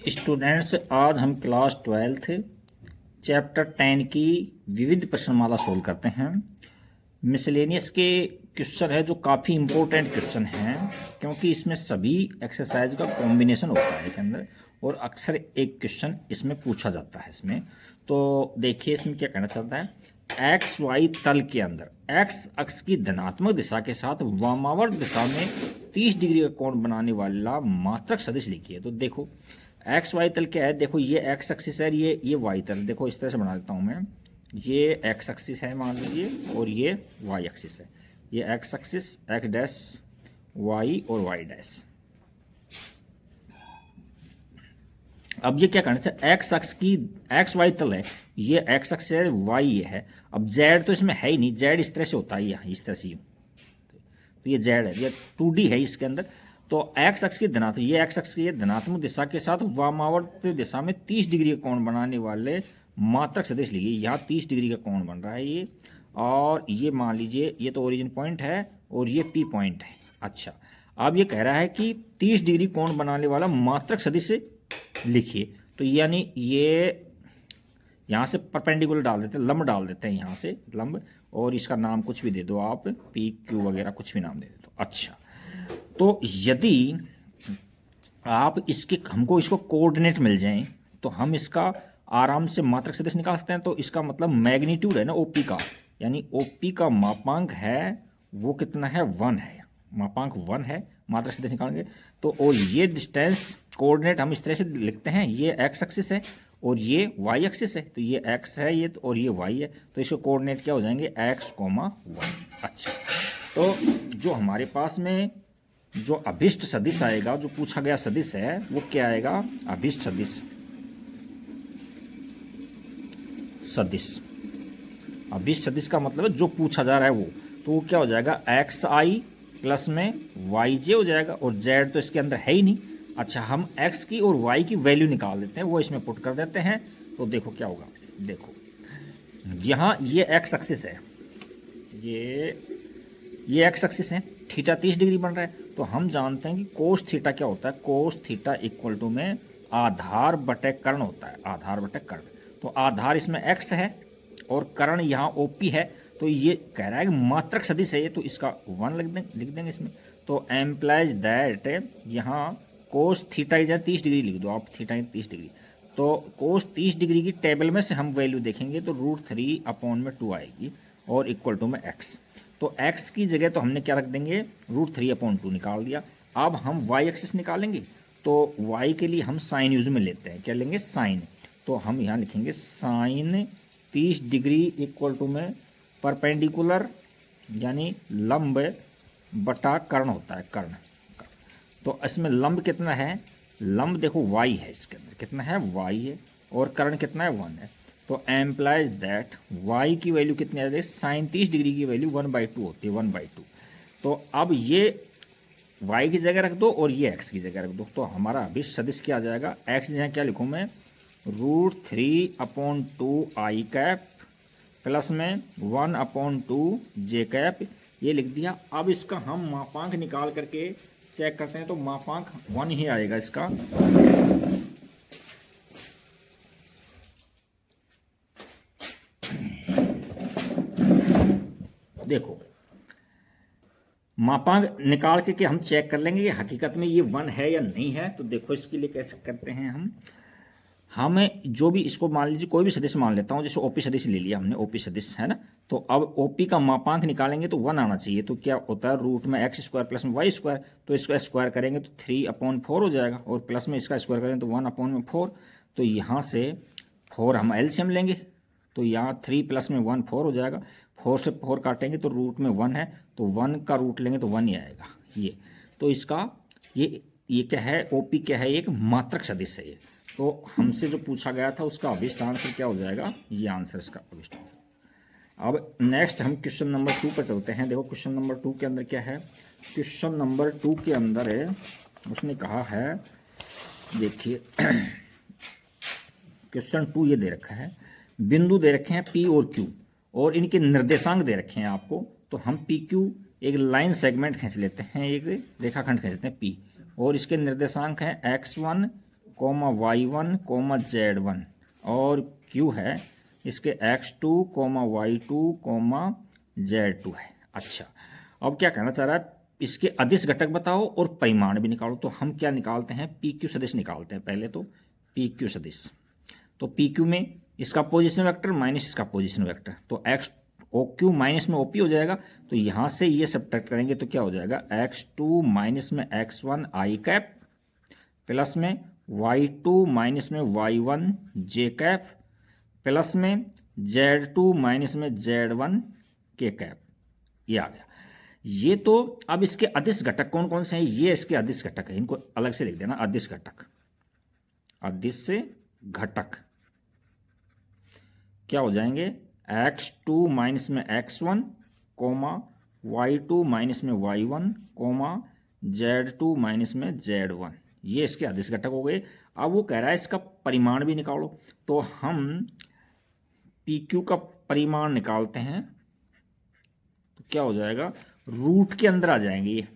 Students, आज हम class 12th chapter 10 की विविध प्रश्नमाला सोल्व करते हैं। मिसलेनियस के क्वेश्चन है जो काफ़ी इंपॉर्टेंट क्वेश्चन हैं, क्योंकि इसमें सभी एक्सरसाइज का कॉम्बिनेशन होता है के अंदर, और अक्सर एक क्वेश्चन इसमें पूछा जाता है इसमें। तो देखिए इसमें क्या कहना चाहता है। एक्स वाई तल के अंदर एक्स अक्ष की धनात्मक दिशा के साथ वामावर्त दिशा में 30 डिग्री का कोण बनाने वाला मात्रक सदिश लिखिए। तो देखो एक्स वाई तल क्या है। देखो ये एक्स एक्सिस है, ये वाई तल। देखो इस तरह से बना देता हूँ मैं। ये एक्स एक्सिस है मान लीजिए, और ये वाई एक्सिस है। ये x axis x dash y और वाई डैश। अब ये क्या करना चाहिए, एक्स अक्ष की एक्स वाई तल है, ये एक्स अक्ष है, वाई ये है। अब जेड तो इसमें है ही नहीं, जेड इस तरह से होता है, यहाँ इस तरह से यूँ। तो ये जेड है, ये 2D है इसके अंदर। तो एक्स अक्ष की धनात्मक, ये एक्स अक्ष की धनात्मक दिशा के साथ वामावर्त दिशा में 30 डिग्री का कोण बनाने वाले मात्रक सदिश लिखिए। यहाँ 30 डिग्री का कोण बन रहा है ये, और ये मान लीजिए ये तो ओरिजिन पॉइंट है और ये पी पॉइंट है। अच्छा, अब ये कह रहा है कि 30 डिग्री कोण बनाने वाला मात्रक सदिश लिखिए। तो यानी ये यहाँ से परपेंडिकुलर डाल देते हैं, लंब डाल देते हैं यहाँ से लंब, और इसका नाम कुछ भी दे दो आप, पी क्यू वगैरह कुछ भी नाम दे दो। अच्छा, तो यदि आप इसके हमको इसको कोऑर्डिनेट मिल जाएं तो हम इसका आराम से मात्रक सदिश निकाल सकते हैं। तो इसका मतलब मैग्नीट्यूड है ना ओपी का, यानी ओपी का मापांक है वो कितना है, 1 है। मापांक 1 है, मात्रक सदिश निकालेंगे तो। और ये डिस्टेंस कोऑर्डिनेट हम इस तरह से लिखते हैं, ये एक्स एक्सिस है और ये वाई एक्सिस है। तो ये एक्स है ये, और ये वाई है, तो इसके कोऑर्डिनेट क्या हो जाएंगे, एक्स कोमा वाई। अच्छा, तो जो हमारे पास में जो अभिष्ट सदिश आएगा, जो पूछा गया सदिश है वो क्या आएगा, अभिष्ट सदिश। सदिश अभिष्ट सदिश का मतलब है जो पूछा जा रहा है वो, तो वो क्या हो जाएगा, एक्स आई प्लस में वाई जे हो जाएगा, और जेड तो इसके अंदर है ही नहीं। अच्छा, हम एक्स की और वाई की वैल्यू निकाल देते हैं, वो इसमें पुट कर देते हैं। तो देखो क्या होगा, देखो यहाँ ये एक्स एक्सिस है, ये एक्स एक्सिस है, थीटा 30 डिग्री बन रहा है। तो हम जानते हैं कि कोस थीटा क्या होता है, कोस थीटा इक्वल टू में आधार बटे कर्ण होता है, आधार बटे कर्ण। तो आधार इसमें एक्स है और कर्ण यहाँ ओपी है। तो ये कह रहा है कि मात्रक सदिश है ये, तो इसका 1 लिख देंगे इसमें। तो एम्प्लाइज दैट यहाँ कोस थीटा इज 30 डिग्री लिख दो आप, थीटा 30 डिग्री। तो कोस 30 डिग्री की टेबल में से हम वैल्यू देखेंगे तो √3/2 आएगी, और इक्वल टू में एक्स। तो x की जगह तो हमने क्या रख देंगे, √3/2 निकाल दिया। अब हम y एक्सिस निकालेंगे, तो y के लिए हम साइन यूज में लेते हैं, क्या लेंगे, साइन। तो हम यहाँ लिखेंगे साइन 30 डिग्री इक्वल टू में परपेंडिकुलर यानी लंब बटा कर्ण होता है, कर्ण। तो इसमें लंब कितना है, लंब देखो y है, इसके अंदर कितना है, y है, और कर्ण कितना है, 1 है। तो एम्प्लाइज दैट y की वैल्यू कितनी आ जाएगी, साइन 30 डिग्री की वैल्यू 1/2 होती है, 1/2। तो अब ये y की जगह रख दो और ये x की जगह रख दो। तो हमारा अभिष्ट सदिश क्या आ जाएगा, x यहाँ क्या लिखूँ मैं, √3/2 आई कैप प्लस में 1/2 जे कैप, ये लिख दिया। अब इसका हम मापांक निकाल करके चेक करते हैं, तो मापांक 1 ही आएगा इसका। देखो मापांक निकाल के हम चेक कर लेंगे कि हकीकत में ये 1 है या नहीं है। तो देखो इसके लिए कैसे करते हैं हम जो भी इसको मान लीजिए कोई भी सदिश मान लेता हूं, जैसे ओपी सदिश ले लिया हमने, ओपी सदिश है ना। तो अब ओपी का मापांक निकालेंगे तो 1 आना चाहिए। तो क्या होता है, रूट में x² प्लस में y², तो इसका स्क्वायर करेंगे तो 3/4 हो जाएगा, और प्लस में इसका स्क्वायर करेंगे तो 1/4। तो यहाँ से 4 हम एलसीएम लेंगे, तो यहाँ 3 प्लस में 1 4 हो जाएगा। 4 से 4 काटेंगे तो रूट में 1 है, तो 1 का रूट लेंगे तो 1 ही आएगा ये। तो इसका ये क्या है, ओपी क्या है, एक मात्रक सदिश है ये। तो हमसे जो पूछा गया था उसका अभिष्ट आंसर क्या हो जाएगा, ये आंसर इसका अभिष्ट आंसर। अब नेक्स्ट हम क्वेश्चन नंबर 2 पर चलते हैं। देखो क्वेश्चन नंबर 2 के अंदर क्या है, क्वेश्चन नंबर 2 के अंदर है, उसने कहा है, देखिए क्वेश्चन 2 ये दे रखा है, बिंदु दे रखे हैं P और Q, और इनके निर्देशांक दे रखे हैं आपको। तो हम PQ एक लाइन सेगमेंट खींच लेते हैं, एक रेखाखंड खींच लेते हैं P, और इसके निर्देशांक हैं x1, coma y1 coma z1 और Q है इसके x2 coma y2 coma z2 है। अच्छा, अब क्या कहना चाह रहा है, इसके अदिश घटक बताओ और परिमाण भी निकालो। तो हम क्या निकालते हैं, पी क्यू सदिश निकालते हैं पहले। तो पी क्यू सदिश, तो पी क्यू में इसका पोजीशन वेक्टर माइनस इसका पोजीशन वेक्टर, तो एक्स ओ क्यू माइनस में ओपी हो जाएगा। तो यहां से ये सब्ट्रैक्ट करेंगे तो क्या हो जाएगा, x2 माइनस में x1 आई कैप प्लस में y2 माइनस में y1 जे कैप प्लस में z2 माइनस में z1 के कैप। ये आ गया। ये तो अब इसके अदिश घटक कौन कौन से हैं, ये इसके अदिश घटक है, इनको अलग से लिख देना। अदिश घटक, अदिश घटक क्या हो जाएंगे, x2 माइनस में x1 कोमा y2 माइनस में y1 कोमा z2 माइनस में z1, ये इसके अदिश घटक हो गए। अब वो कह रहा है इसका परिमाण भी निकालो। तो हम PQ का परिमाण निकालते हैं तो क्या हो जाएगा, रूट के अंदर आ जाएंगे। ये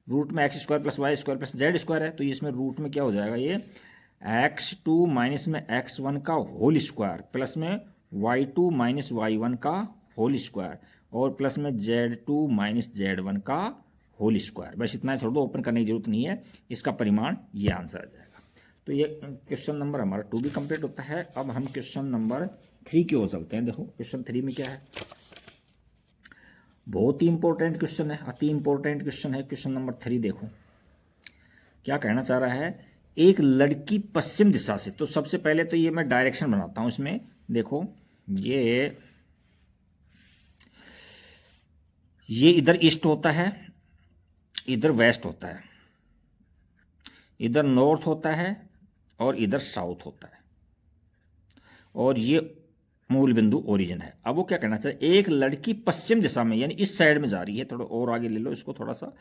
रूट में x square plus y square plus z square है, तो ये इसमें रूट में क्या हो जाएगा, ये x2 माइनस में x1 का होल स्क्वायर प्लस में y2 माइनस y1 का होल स्क्वायर और प्लस में z2 माइनस z1 का होल स्क्वायर। बस इतना छोड़ दो, ओपन करने की जरूरत नहीं है। इसका परिमाण ये आंसर आ जाएगा। तो ये क्वेश्चन नंबर हमारा 2 भी कंप्लीट होता है। अब हम क्वेश्चन नंबर 3 की ओर चलते हैं। देखो क्वेश्चन 3 में क्या है, बहुत ही इंपॉर्टेंट क्वेश्चन है, अति इंपॉर्टेंट क्वेश्चन है। क्वेश्चन नंबर 3 देखो क्या कहना चाह रहा है, एक लड़की पश्चिम दिशा से, तो सबसे पहले तो ये मैं डायरेक्शन बनाता हूं इसमें। देखो ये इधर ईस्ट होता है, इधर वेस्ट होता है, इधर नॉर्थ होता है और इधर साउथ होता है, और ये मूल बिंदु ओरिजिन है। अब वो क्या कहना चाहिए, एक लड़की पश्चिम दिशा में यानी इस साइड में जा रही है, थोड़ा और आगे ले लो इसको थोड़ा सा,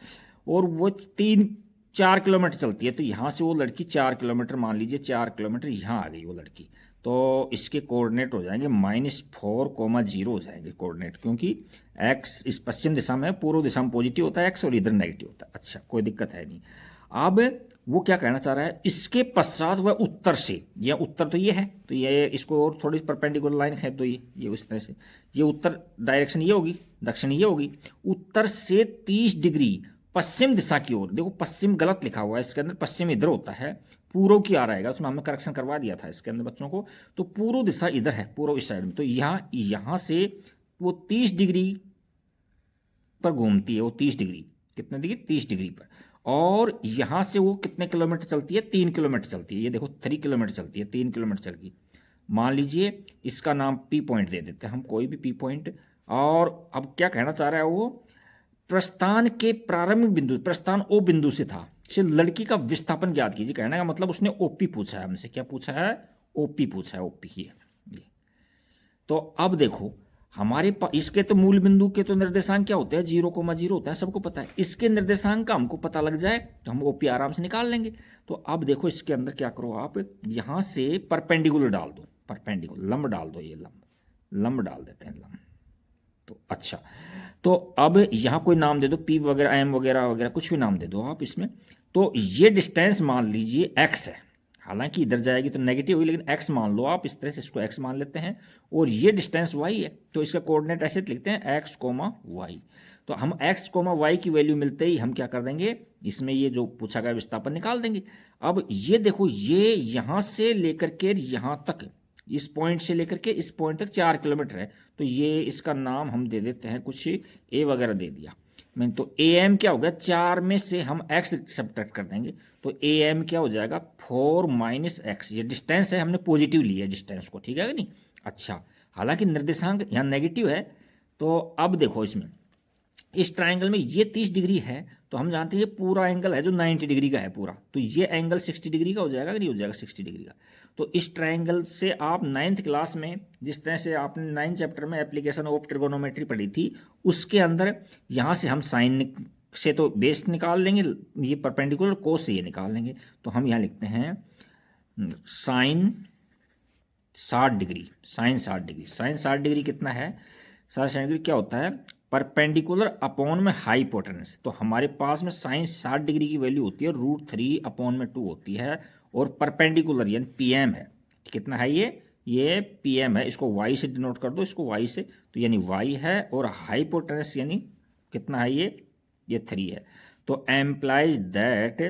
और वो 3-4 किलोमीटर चलती है। तो यहां से वो लड़की 4 किलोमीटर, मान लीजिए 4 किलोमीटर यहां आ गई वो लड़की, तो इसके कोऑर्डिनेट हो जाएंगे -4,0 हो जाएंगे कोऑर्डिनेट, क्योंकि x इस पश्चिम दिशा में, पूर्व दिशा में पॉजिटिव होता है x और इधर नेगेटिव होता है। अच्छा, कोई दिक्कत है नहीं। अब वो क्या कहना चाह रहा है, इसके पश्चात वह उत्तर से, या उत्तर तो ये है, तो ये इसको और थोड़ी परपेंडिकुलर लाइन है, तो ये उस तरह से, ये उत्तर डायरेक्शन ये होगी, दक्षिण ये होगी, उत्तर से 30 डिग्री पश्चिम दिशा की ओर। देखो पश्चिम गलत लिखा हुआ है इसके अंदर, पश्चिम इधर होता है, पूर्व की आ रहेगा, उसमें हमने करेक्शन करवा दिया था इसके अंदर बच्चों को। तो पूर्व दिशा इधर है, पूर्व इस साइड में, तो यहां से वो 30 डिग्री पर घूमती है। वो 30 डिग्री, कितने डिग्री, 30 डिग्री पर, और यहां से वो कितने किलोमीटर चलती है, 3 किलोमीटर चलती है। ये देखो 3 किलोमीटर चलती है, 3 किलोमीटर चल गई। मान लीजिए इसका नाम पी पॉइंट दे देते हैं हम, कोई भी पी पॉइंट। और अब क्या कहना चाह रहा है वो, प्रस्थान के प्रारंभिक बिंदु, प्रस्थान ओ बिंदु से था, से लड़की का विस्थापन ज्ञात कीजिए। कहने का मतलब उसने ओपी पूछा है हमसे, क्या पूछा है, ओपी पूछा है, ओपी ये। तो अब देखो हमारे पास इसके तो मूल बिंदु के तो निर्देशांक क्या होते हैं, 0,0 होता है, सबको पता है। इसके निर्देशांक का हमको पता लग जाए तो हम ओपी आराम से निकाल लेंगे। तो अब देखो इसके अंदर क्या करो, आप यहां से परपेंडिकुलर डाल दो, परपेंडिकुलर लंब डाल दो, ये लंब डाल देते हैं, लंब। तो अच्छा, तो अब यहां कोई नाम दे दो, पी वगैरह एम वगैरह वगैरह कुछ भी नाम दे दो आप इसमें। तो ये डिस्टेंस मान लीजिए x है, हालांकि इधर जाएगी तो नेगेटिव हुई, लेकिन x मान लो आप, इस तरह से इसको x मान लेते हैं। और ये डिस्टेंस y है, तो इसका कोऑर्डिनेट ऐसे लिखते हैं x, y। तो हम x, y की वैल्यू मिलते ही हम क्या कर देंगे, इसमें ये जो पूछा गया विस्थापन निकाल देंगे। अब ये देखो, ये यहां से लेकर के यहां तक, इस पॉइंट से लेकर के इस पॉइंट तक 4 किलोमीटर है। तो ये इसका नाम हम दे देते हैं कुछ a वगैरह दे दिया मैंने। तो am क्या हो गया, 4 में से हम x सब्ट्रैक्ट कर देंगे, तो am क्या हो जाएगा, 4 - x। ये डिस्टेंस है, हमने पॉजिटिव लिया डिस्टेंस को, ठीक है कि नहीं। अच्छा, हालांकि निर्देशांक यहाँ नेगेटिव है। तो अब देखो इसमें, इस ट्राइंगल में ये 30 डिग्री है, तो हम जानते हैं ये पूरा एंगल है जो 90 डिग्री का है पूरा, तो ये एंगल 60 डिग्री का हो जाएगा कि नहीं हो जाएगा, 60 डिग्री का। तो इस ट्राइंगल से आप 9th क्लास में, जिस तरह से आपने 9th चैप्टर में एप्लीकेशन ऑफ ट्रिगोनोमेट्री पढ़ी थी, उसके अंदर यहाँ से हम साइन से तो बेस निकाल लेंगे, ये परपेंडिकुलर कोस से ये निकाल लेंगे। तो हम यहाँ लिखते हैं sine 60 degree, sine 60 degree, sine 60 degree कितना है, 60 डिग्री क्या होता है, परपेंडिकुलर अपॉन में हाइपोटेनस। तो हमारे पास में साइन 60 डिग्री की वैल्यू होती है √3 अपॉन में 2 होती है, और परपेंडिकुलर यानी पीएम है। कितना है ये पीएम है, इसको वाई से डिनोट कर दो, इसको वाई से, तो यानी वाई है। और हाइपोटेनस यानी कितना है ये 3 है। तो एम्प्लाइज दैट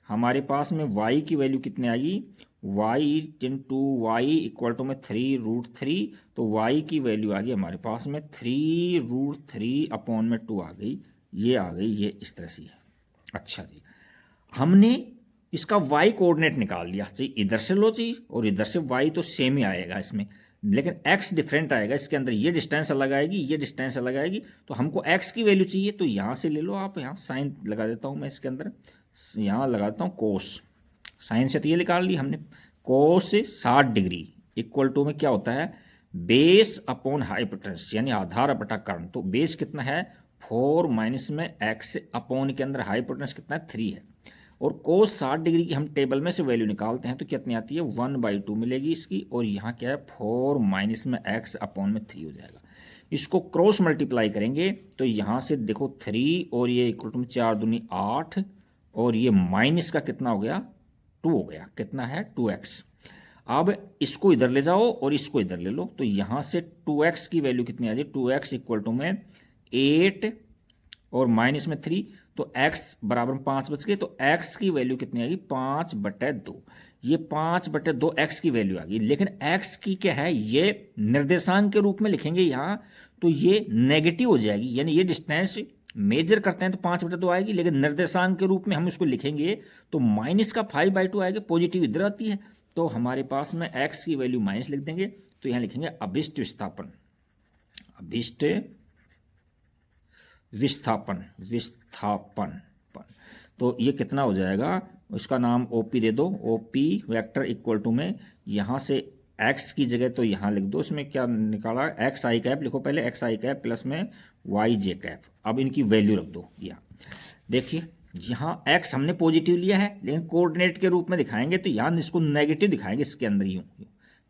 हमारे पास में y की वैल्यू कितनी आएगी, y into y equal to में 3√3, तो y की वैल्यू आ गई हमारे पास में 3√3 अपॉन में 2 आ गई, ये आ गई, ये इस तरह से है। अच्छा जी, हमने इसका y कोऑर्डिनेट निकाल लिया, चाहिए इधर से लो चाहिए और इधर से y तो सेम ही आएगा इसमें, लेकिन x डिफरेंट आएगा, इसके अंदर ये डिस्टेंस अलग आएगी, ये डिस्टेंस अलग आएगी। तो हमको x की वैल्यू चाहिए, तो यहाँ से ले लो आप, यहाँ साइन लगा देता हूँ मैं इसके अंदर, यहाँ लगा देता हूँ कोस, साइन से तो ये निकाल ली हमने, कोस 60 डिग्री इक्वल टू में क्या होता है, बेस अपॉन हाइपोटेनस यानी आधार बटा कर्ण। तो बेस कितना है 4 माइनस में x अपॉन के अंदर हाइपोटेनस कितना है 3 है। और कोस 60 डिग्री की हम टेबल में से वैल्यू निकालते हैं तो कितनी आती है 1/2 मिलेगी इसकी, और यहाँ क्या है 4 माइनस में x अपॉन में 3 हो जाएगा। इसको क्रॉस मल्टीप्लाई करेंगे तो यहाँ से देखो 3 और ये इक्वल टू 4 दूनी 8, और ये माइनस का कितना हो गया 2 हो गया, कितना है 2x। अब इसको इधर ले जाओ और इसको इधर ले लो, तो यहाँ से 2x की वैल्यू कितनी आ जाए 2x इक्वल टू में 8 और माइनस में 3, तो x बराबर 5 बच गए, तो x की वैल्यू कितनी आएगी 5/2। ये 5/2 x की वैल्यू आ गई, लेकिन x की क्या है ये निर्देशांक के रूप में लिखेंगे यहाँ, तो ये नेगेटिव हो जाएगी, यानी ये डिस्टेंस मेजर करते हैं तो 5/2 आएगी, लेकिन निर्देशांक के रूप में हम इसको लिखेंगे तो माइनस का 5/2 आएगा, पॉजिटिव इधर आती है, तो हमारे पास में x की वैल्यू माइनस लिख देंगे, तो यहाँ लिखेंगे अभिष्ट विस्थापन, अभिष्ट विस्थापन। तो ये कितना हो जाएगा, उसका नाम OP दे दो, OP वेक्टर इक्वल टू में यहाँ से x की जगह तो यहाँ लिख दो, इसमें क्या निकाला xi कैप लिखो पहले, xi कैप प्लस में yj कैप, अब इनकी वैल्यू रख दो। यहाँ देखिए यहाँ x हमने पॉजिटिव लिया है, लेकिन कोऑर्डिनेट के रूप में दिखाएंगे तो यहाँ इसको नेगेटिव दिखाएंगे इसके अंदर यूँ,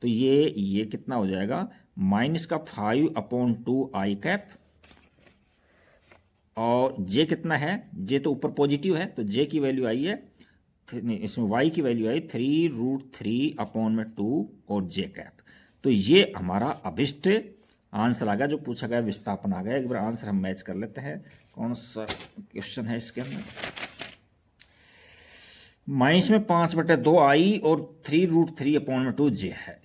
तो ये कितना हो जाएगा माइनस का 5/2 i कैप, और j कितना है, j तो ऊपर पॉजिटिव है, तो j की वैल्यू आई है, इसमें y की वैल्यू आई 3√3 अपॉन में 2 और j कैप। तो ये हमारा अभिष्ट आंसर आ गया, जो पूछा गया विस्थापन आ गया। एक बार आंसर हम मैच कर लेते हैं, कौन सा क्वेश्चन है इसके अंदर, माइनस में 5/2 आई और 3√3 अपॉन में 2 j है।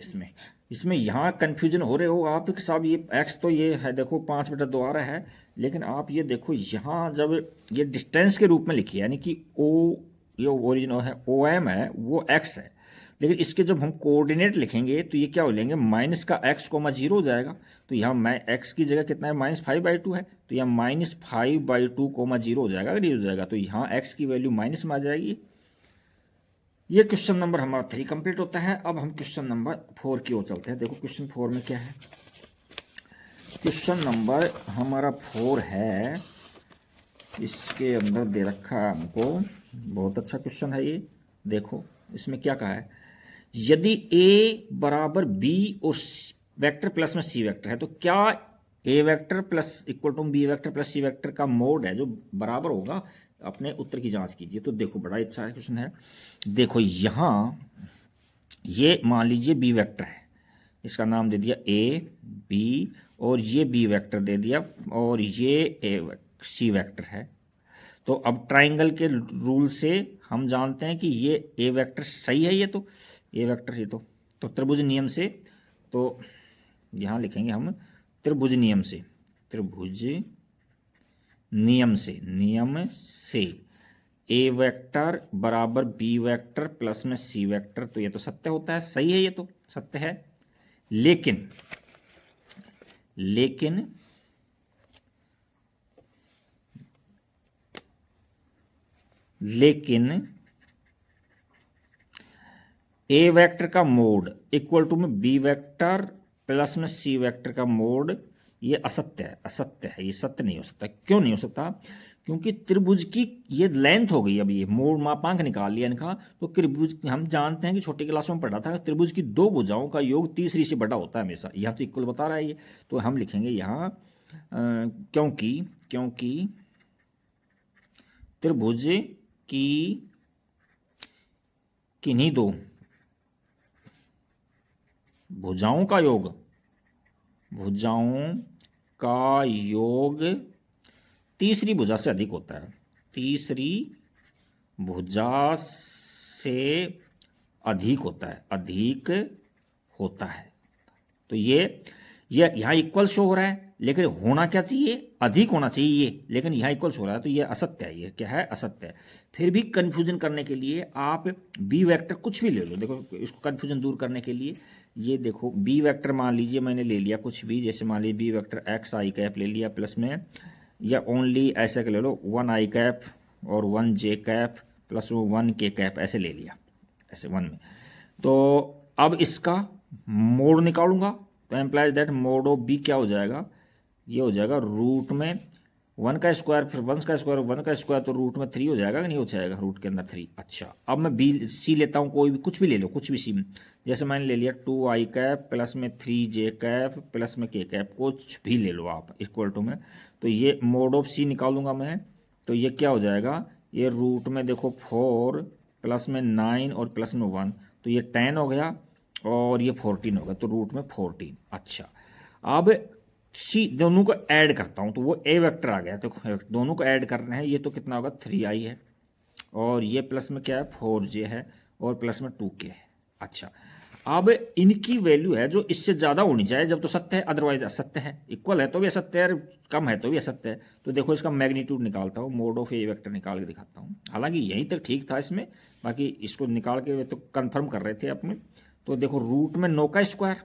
इसमें यहाँ कंफ्यूजन हो रहे हो आप कि साहब ये x तो ये है देखो 5/2 आ रहा है, लेकिन आप ये देखो यहाँ जब ये डिस्टेंस के रूप में लिखिए, यानी कि o ये ओरिजिन है OM है वो x है, लेकिन इसके जब हम कोऑर्डिनेट लिखेंगे तो ये क्या हो लेंगे माइनस का x, 0 हो जाएगा, तो यहाँ मैं x की जगह कितना है -5/2 है, तो यहाँ -5/2, 0 हो जाएगा, अगर ये हो जाएगा तो यहाँ x की वैल्यू माइनस में आ जाएगी। ये क्वेश्चन नंबर हमारा 3 कंप्लीट होता है। अब हम क्वेश्चन नंबर 4 की ओर चलते हैं। देखो क्वेश्चन 4 में क्या है, क्वेश्चन नंबर हमारा 4 है, इसके अंदर दे रखा है हमको, बहुत अच्छा क्वेश्चन है ये। देखो इसमें क्या कहा है, यदि a बराबर b और वेक्टर प्लस में c वेक्टर है, तो क्या a vector plus equal to b vector plus c vector का मोड है जो बराबर होगा, अपने उत्तर की जांच कीजिए। तो देखो बड़ा अच्छा क्वेश्चन है। देखो यहाँ ये मान लीजिए b वेक्टर है, इसका नाम दे दिया a b, और ये b वेक्टर दे दिया, और ये c वेक्टर है। तो अब ट्राइंगल के रूल से हम जानते हैं कि ये a वेक्टर सही है, ये तो a वेक्टर, ये तो त्रिभुज नियम से, तो यहाँ लिखेंगे हम त्रिभुज नियम से, त्रिभुज नियम से a वेक्टर बराबर b वेक्टर प्लस में c वेक्टर, तो ये तो सत्य होता है, सही है, ये तो सत्य है। लेकिन a वेक्टर का मोड इक्वल टू में b वेक्टर प्लस में c वेक्टर का मोड, ये असत्य है, ये सत्य नहीं हो सकता। क्यों नहीं हो सकता, क्योंकि त्रिभुज की ये लेंथ हो गई, अब ये मोड मापांक निकाल लिया इनका, तो त्रिभुज हम जानते हैं कि छोटी क्लासों में पढ़ा था, त्रिभुज की 2 भुजाओं का योग तीसरी से बड़ा होता है हमेशा, यहाँ तो इक्वल बता रहा है ये, तो हम लिखेंगे यहाँ क्योंकि त्रिभुज की किन्हीं दो भुजाओं का योग, भुजाओं का योग तीसरी भुजा से अधिक होता है, तीसरी भुजा से अधिक होता है, अधिक होता है। तो ये यहाँ इक्वल शो हो रहा है, लेकिन होना क्या चाहिए, अधिक होना चाहिए ये, लेकिन यहाँ इक्वल्स हो रहा है, तो ये असत्य है। ये क्या है, असत्य है। फिर भी कंफ्यूजन करने के लिए आप बी वेक्टर कुछ भी ले लो। देखो इसको कंफ्यूजन दूर करने के लिए ये देखो बी वेक्टर मान लीजिए मैंने ले लिया कुछ भी, जैसे मान लीजिए बी वेक्टर एक्स आई कैप ले लिया प्लस में, या ओनली ऐसे ले लो 1 आई कैप और 1 जे कैप प्लस 1 के कैप, ऐसे ले लिया ऐसे 1 में। तो अब इसका मोड निकालूंगा, तो implies that mod of b क्या हो जाएगा, ये हो जाएगा रूट में 1 का स्क्वायर, फिर 1 का स्क्वायर, 1 का स्क्वायर, तो रूट में 3 हो जाएगा कि नहीं हो जाएगा, रूट के अंदर 3। अच्छा अब मैं बी सी लेता हूँ, कोई भी कुछ भी ले लो, कुछ भी सी में, जैसे मैंने ले लिया 2 आई कैप प्लस में 3 जे कैप प्लस में के कैप, कुछ भी ले लो आप इक्वल टू में। तो ये मोड ऑफ सी निकालूंगा मैं, तो ये क्या हो जाएगा, ये रूट में देखो 4 प्लस में 9 और प्लस में 1, तो ये 10 हो गया और ये 14 हो गया, तो रूट में 14। अच्छा अब सी दोनों को ऐड करता हूं, तो वो ए वेक्टर आ गया, तो दोनों को ऐड करना है, ये तो कितना होगा 3i है और ये प्लस में क्या है 4j है और प्लस में 2k है। अच्छा अब इनकी वैल्यू है जो इससे ज्यादा होनी चाहिए, जब तो सत्य है, अदरवाइज असत्य है, इक्वल है तो भी असत्य है, कम है तो भी असत्य है। तो देखो इसका मैग्नीट्यूड निकालता हूँ, मोड ऑफ ए वेक्टर निकाल के दिखाता हूँ। हालांकि यहीं तक ठीक था इसमें, बाकी इसको निकाल के तो कंफर्म कर रहे थे अपने। तो देखो रूट में 9 का स्क्वायर,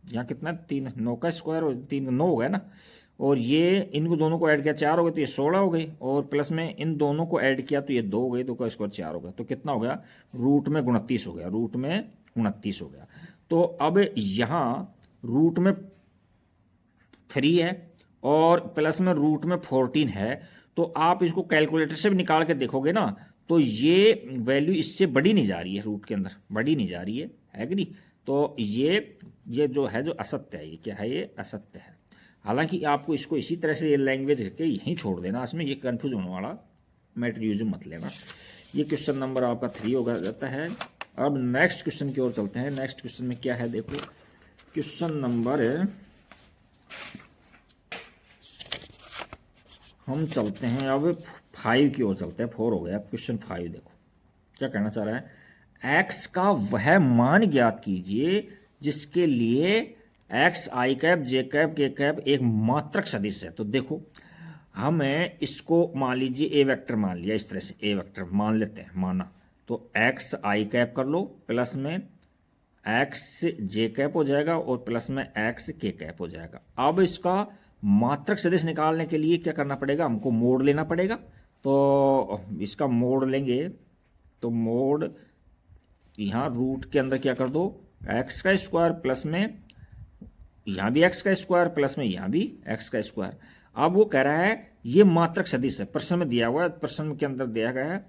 यहाँ कितना 3, 9 का स्क्वायर और 3 9 हो गया ना, और ये इनको दोनों को ऐड किया 4 हो गए, तो ये 16 हो गई, और प्लस में इन दोनों को ऐड किया तो ये 2 हो गई, 2 का स्क्वायर 4 हो गया, तो कितना हो गया रूट में 29 हो गया, रूट में 29 हो गया। तो अब यहाँ रूट में 3 है और प्लस में रूट में 14 है, तो आप इसको कैलकुलेटर से भी निकाल के देखोगे ना, तो ये वैल्यू इससे बड़ी नहीं जा रही है, रूट के अंदर बड़ी नहीं जा रही है कि नहीं। तो ये जो है जो असत्य है, ये क्या है, ये असत्य है। हालांकि आपको इसको इसी तरह से ये लैंग्वेज करके यहीं छोड़ देना, इसमें ये कंफ्यूज होने वाला मैटर यूज मत लेना। ये क्वेश्चन नंबर आपका 3 हो जाता है। अब नेक्स्ट क्वेश्चन की ओर चलते हैं। नेक्स्ट क्वेश्चन में क्या है, देखो क्वेश्चन नंबर हम चलते हैं अब 5 की ओर चलते हैं, 4 हो गया, क्वेश्चन 5 देखो क्या कहना चाह रहा है, x का वह मान ज्ञात कीजिए जिसके लिए x आई कैप जे कैप के कैप एक मात्रक सदिश है। तो देखो हमें इसको मान लीजिए ए वेक्टर मान लिया, इस तरह से ए वेक्टर मान लेते हैं, माना तो x आई कैप कर लो प्लस में x जे कैप हो जाएगा और प्लस में x के कैप हो जाएगा। अब इसका मात्रक सदिश निकालने के लिए क्या करना पड़ेगा, हमको मोड लेना पड़ेगा। तो इसका मोड लेंगे, तो मोड यहाँ रूट के अंदर क्या कर दो, एक्स का स्क्वायर प्लस में यहाँ भी एक्स का स्क्वायर प्लस में यहाँ भी एक्स का स्क्वायर। अब वो कह रहा है ये मात्रक सदिश है, प्रश्न में दिया हुआ है, प्रश्न के अंदर दिया गया है,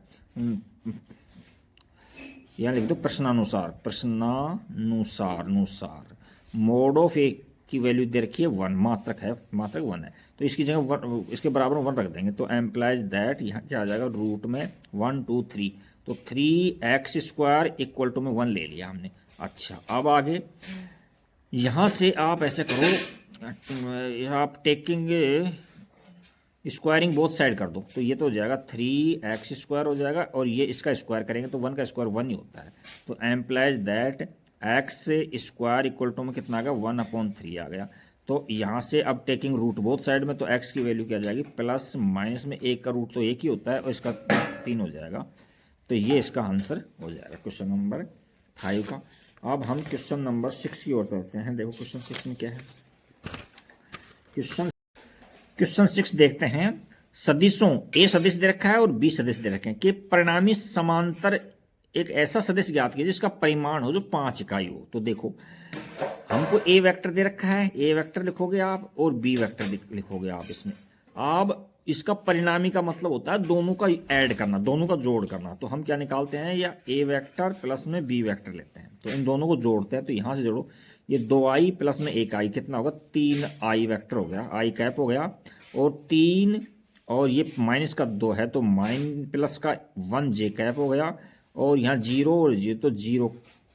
यहाँ लिख दो प्रश्नानुसार, प्रश्नानुसार अनुसार मोड ऑफ ए की वैल्यू दे रखी है 1, मात्रक है, मात्रक 1 है, तो इसकी जगह इसके बराबर 1 रख देंगे। तो एम्प्लाइज दैट यहाँ क्या आ जाएगा, रूट में 1 2 3, तो 3x स्क्वायर इक्वल टू में 1 ले लिया हमने। अच्छा अब आगे यहां से आप ऐसे करो, आप टेकिंग स्क्वायरिंग बोथ साइड कर दो, तो ये तो हो जाएगा 3x स्क्वायर हो जाएगा, और ये इसका स्क्वायर करेंगे तो 1 का स्क्वायर 1 ही होता है। तो implies that x square equal to में कितना आ गया, 1/3 आ गया। तो यहाँ से अब टेकिंग रूट बोथ साइड में, तो x की वैल्यू क्या आ जाएगी, प्लस माइनस में 1 का रूट तो 1 ही होता है और इसका 3 हो जाएगा। तो ये इसका आंसर हो जाएगा क्वेश्चन नंबर 5 का। अब हम क्वेश्चन नंबर 6 की ओर चलते हैं। देखो क्वेश्चन 6 में क्या है, क्वेश्चन 6 देखते हैं। सदिशों ए सदिश दे रखा है और बी सदिश दे रखे हैं कि परिणामी समांतर एक ऐसा सदिश ज्ञात कीजिए जिसका परिमाण हो जो 5 इकाई हो। तो देखो हमको ए वेक्टर दे रखा है, ए वेक्टर लिखोगे आप और बी वेक्टर लिखोगे आप इसमें। अब इसका परिणामी का मतलब होता है दोनों का ऐड करना, दोनों का जोड़ करना। तो हम क्या निकालते हैं, या ए वेक्टर प्लस में बी वेक्टर लेते हैं, तो इन दोनों को जोड़ते हैं। तो यहां से जोड़ो, ये 2i प्लस में 1i कितना होगा, 3i वेक्टर हो गया, आई कैप हो गया, और 3 और ये माइनस का 2 है तो माइन प्लस का 1 जे कैप हो गया, और यहाँ जीरो और ये तो जीरो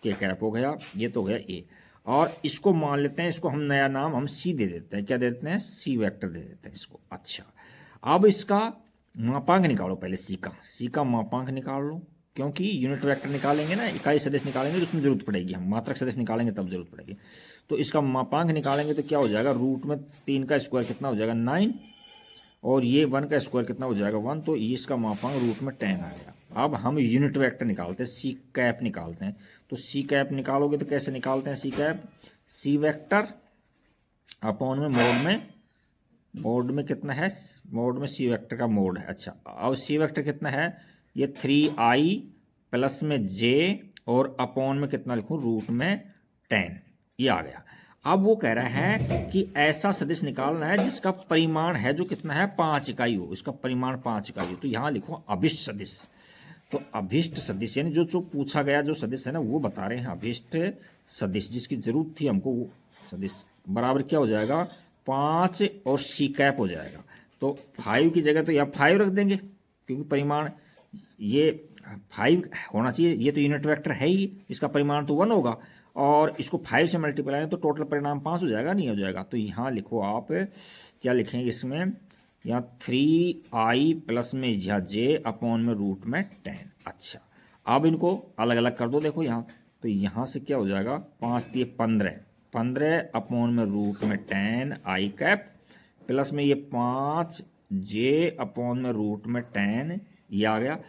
के कैप हो गया, ये तो हो गया ए। और इसको मान लेते हैं, इसको हम नया नाम हम सी दे देते हैं, क्या दे देते हैं, सी वेक्टर दे देते हैं इसको। अच्छा, अब इसका मापांक निकालो पहले, सी का मापांक निकाल लो, क्योंकि यूनिट वेक्टर निकालेंगे ना, इकाई सदिश निकालेंगे तो उसमें जरूरत पड़ेगी, हम मात्रक सदिश निकालेंगे तब जरूरत पड़ेगी। तो इसका मापांक निकालेंगे तो क्या हो जाएगा, रूट में 3 का स्क्वायर कितना हो जाएगा 9, और ये 1 का स्क्वायर कितना हो जाएगा 1, तो ये इसका मापांक रूट में 10 आ गया। अब हम यूनिट वेक्टर निकालते हैं, सी कैप निकालते हैं। तो सी कैप निकालोगे तो कैसे निकालते हैं C cap, C vector upon में मोड में कितना है, मोड में सी वेक्टर का मोड है। अच्छा, अब सी वेक्टर कितना है, ये 3i प्लस में j और अपॉन में कितना लिखूं, रूट में 10, ये आ गया। अब वो कह रहा है कि ऐसा सदिश निकालना है जिसका परिमाण है जो कितना है 5 इकाई हो, इसका परिमाण 5 इकाई हो। तो यहां लिखो अभिष्ट सदिश। तो अभिष्ट सदिश यानी जो पूछा गया जो सदिश है ना वो बता रहे हैं अभिष्ट सदिश, जिसकी जरूरत थी हमको वो सदिश बराबर क्या हो जाएगा 5 और सी कैप हो जाएगा। तो 5 की जगह तो यहाँ 5 रख देंगे, क्योंकि परिमाण ये 5 होना चाहिए, ये तो यूनिट वेक्टर है ही, इसका परिमाण तो 1 होगा, और इसको 5 से मल्टीप्लाई तो टोटल परिणाम 5 हो जाएगा, नहीं हो जाएगा। तो यहाँ लिखो आप क्या लिखेंगे इसमें, यहाँ 3i प्लस में यहाँ j अपॉन में रूट में 10। अच्छा, अब इनको अलग अलग कर दो, देखो यहाँ, तो यहाँ से क्या हो जाएगा 5 दिए 15 अपॉन में रूट में 10 आई कैप प्लस में ये 5 j अपॉन में रूट में 10, ये आ गया।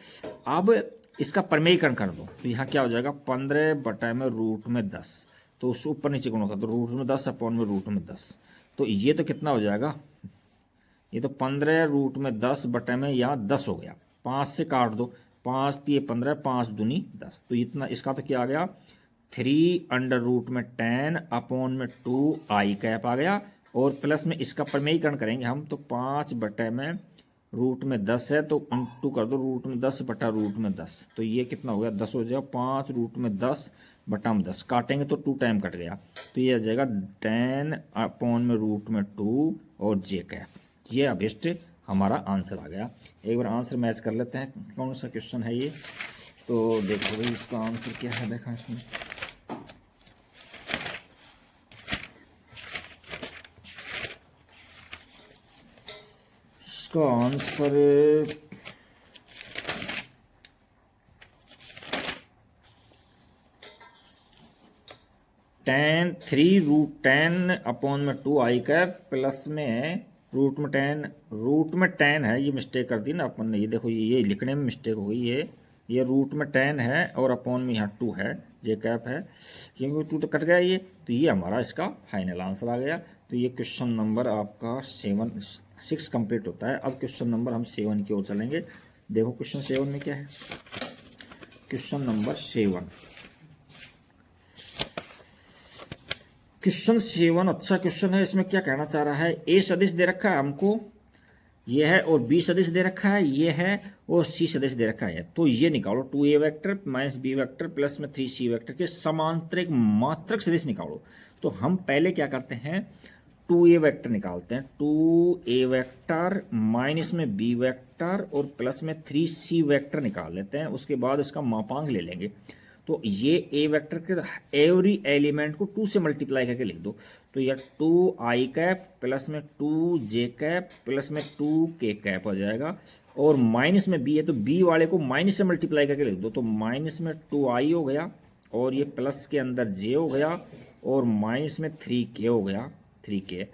अब इसका परमेयीकरण कर दो, तो यहाँ क्या हो जाएगा 15 बटा में रूट में 10, तो उससे ऊपर नीचे गुणा कर दो, रूट में 10 अपॉन में रूट में 10, तो ये तो कितना हो जाएगा, ये तो 15 रूट में 10 बटे में यहाँ 10 हो गया, 5 से काट दो, 5 दिए 15, 5 दूनी 10, तो इतना इसका तो क्या आ गया 3 अंडर रूट में 10 अपॉन में 2 आई कैप आ गया, और प्लस में इसका परमेयीकरण करेंगे हम, तो 5 बटे में रूट में 10 है तो टू कर दो, रूट में 10 बटा रूट में 10, तो ये कितना हो गया 10 हो जाएगा, 5 रूट में 10 बटा में 10 काटेंगे तो 2 टाइम कट गया, तो ये आ जाएगा 10 अपॉन में रूट में 2 और जे कैप। ये अभिष्ट हमारा आंसर आ गया। एक बार आंसर मैच कर लेते हैं, कौन सा क्वेश्चन है ये, तो देखो भाई इसका आंसर क्या है, देखा इसमें इसका आंसर टेन 3 रूट 10 अपॉन में 2 आई कैप प्लस में रूट में 10 है, ये मिस्टेक कर दी ना अपन ने, ये देखो ये लिखने में मिस्टेक हो गई, ये रूट में 10 है और अपॉन में यहाँ 2 है, जे कैप है, क्योंकि 2 तो कट गया ये, तो ये हमारा इसका फाइनल आंसर आ गया। तो ये क्वेश्चन नंबर आपका 6 कंप्लीट होता है। अब क्वेश्चन नंबर हम 7 की ओर चलेंगे। देखो क्वेश्चन 7 में क्या है, क्वेश्चन नंबर 7, क्वेश्चन 7 अच्छा क्वेश्चन है। इसमें क्या कहना चाह रहा है, ए सदिश दे रखा है हमको, ये है, और बी सदिश दे रखा है, ये है, और सी सदिश दे रखा है। तो ये निकालो 2a vector minus b vector plus में 3c वेक्टर के समांतरिक मात्रक सदिश निकालो। तो हम पहले क्या करते हैं 2a वेक्टर निकालते हैं, 2a वेक्टर माइनस में b वेक्टर और प्लस में 3c वेक्टर निकाल लेते हैं, उसके बाद इसका मापांक ले लेंगे। तो ये ए वेक्टर के एवरी एलिमेंट को 2 से मल्टीप्लाई करके लिख दो, तो यह 2 आई कैप प्लस में 2 जे कैप प्लस में 2 के कैप हो जाएगा, और माइनस में बी है तो बी वाले को माइनस से मल्टीप्लाई करके लिख दो, तो माइनस में 2 आई हो गया, और ये प्लस के अंदर जे हो गया, और माइनस में 3 के हो गया, 3 के,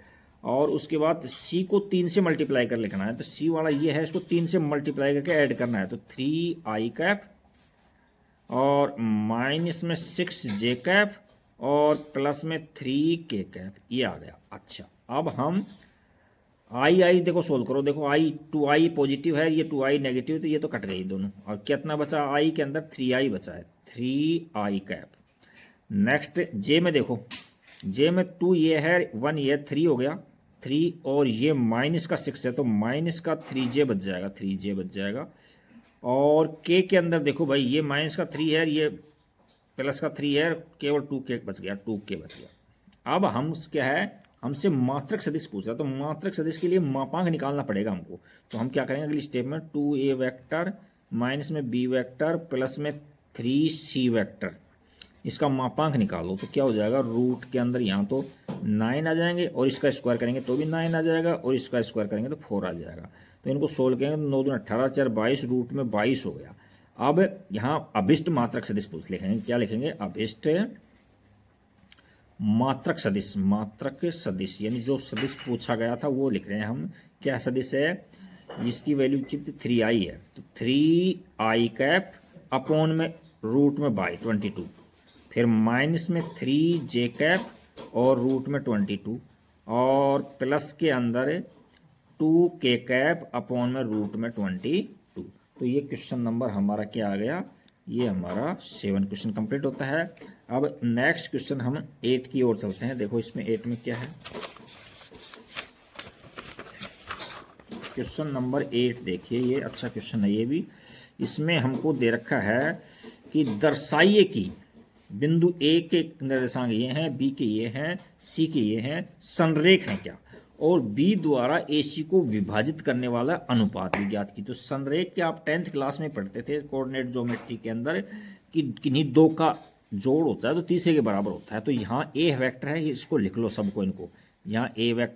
और उसके बाद सी को 3 से मल्टीप्लाई कर लिखना है, तो सी वाला ये है, इसको 3 से मल्टीप्लाई करके ऐड करना है, तो 3 आई कैप और माइनस में 6 जे कैप और प्लस में 3 के कैप, ये आ गया। अच्छा, अब हम आई देखो सोल्व करो, देखो आई 2i पॉजिटिव है, ये 2i नेगेटिव, तो ये तो कट गई दोनों, और कितना बचा आई के अंदर 3i बचा है, 3i कैप। नेक्स्ट जे में देखो, जे में 2 ये है, 1 ये 3 हो गया, 3, और ये माइनस का 6 है तो माइनस का 3j बच जाएगा, 3j बच जाएगा, और के अंदर देखो भाई ये माइनस का 3 है, ये प्लस का 3 है, केवल 2 के बच गया, 2 के बच गया। अब हम क्या है, हमसे मात्रक सदिश पूछ रहा है, तो मात्रक सदिश के लिए मापांक निकालना पड़ेगा हमको। तो हम क्या करेंगे अगली स्टेप में, 2a वेक्टर माइनस में b वेक्टर प्लस में 3c वेक्टर, इसका मापांक निकालो तो क्या हो जाएगा, रूट के अंदर यहाँ तो 9 आ जाएंगे और इसका स्क्वायर करेंगे तो भी 9 आ जाएगा और इसका स्क्वायर करेंगे तो 4 आ जाएगा। तो इनको सोल्व करेंगे तो 9 दूनी 18, 4 22, रूट में 22 हो गया। अब यहाँ अभिष्ट मात्रक सदिश पूछ लिखेंगे, क्या लिखेंगे, अभिष्ट मात्रक सदिश, मात्रक सदिश यानी जो सदिश पूछा गया था वो लिख रहे हैं हम। क्या सदिश है, जिसकी वैल्यू कितनी 3i है, तो 3i कैप अपॉन में रूट में बाई 22, फिर माइनस में 3j कैप और रूट में 22 और प्लस के अंदर 2k कैप अपॉन में रूट में 22। तो ये क्वेश्चन नंबर हमारा क्या आ गया, ये हमारा 7 क्वेश्चन कंप्लीट होता है। अब नेक्स्ट क्वेश्चन हम 8 की ओर चलते हैं। देखो इसमें 8 में क्या है, क्वेश्चन नंबर 8 देखिए, ये अच्छा क्वेश्चन है ये भी। इसमें हमको दे रखा है कि दर्शाइए कि बिंदु ए के निर्देशांक ये हैं, बी के ये हैं, सी के ये हैं, संरेख हैं क्या, और बी द्वारा एसी को विभाजित करने वाला अनुपात भी ज्ञात की। तो संरेख के आप 10th क्लास में पढ़ते थे कोऑर्डिनेट ज्योमेट्री के अंदर कि किन्हीं दो का जोड़ होता है तो तीसरे के बराबर होता है। तो यहाँ ए वेक्टर है, इसको लिख लो सबको, इनको यहाँ ए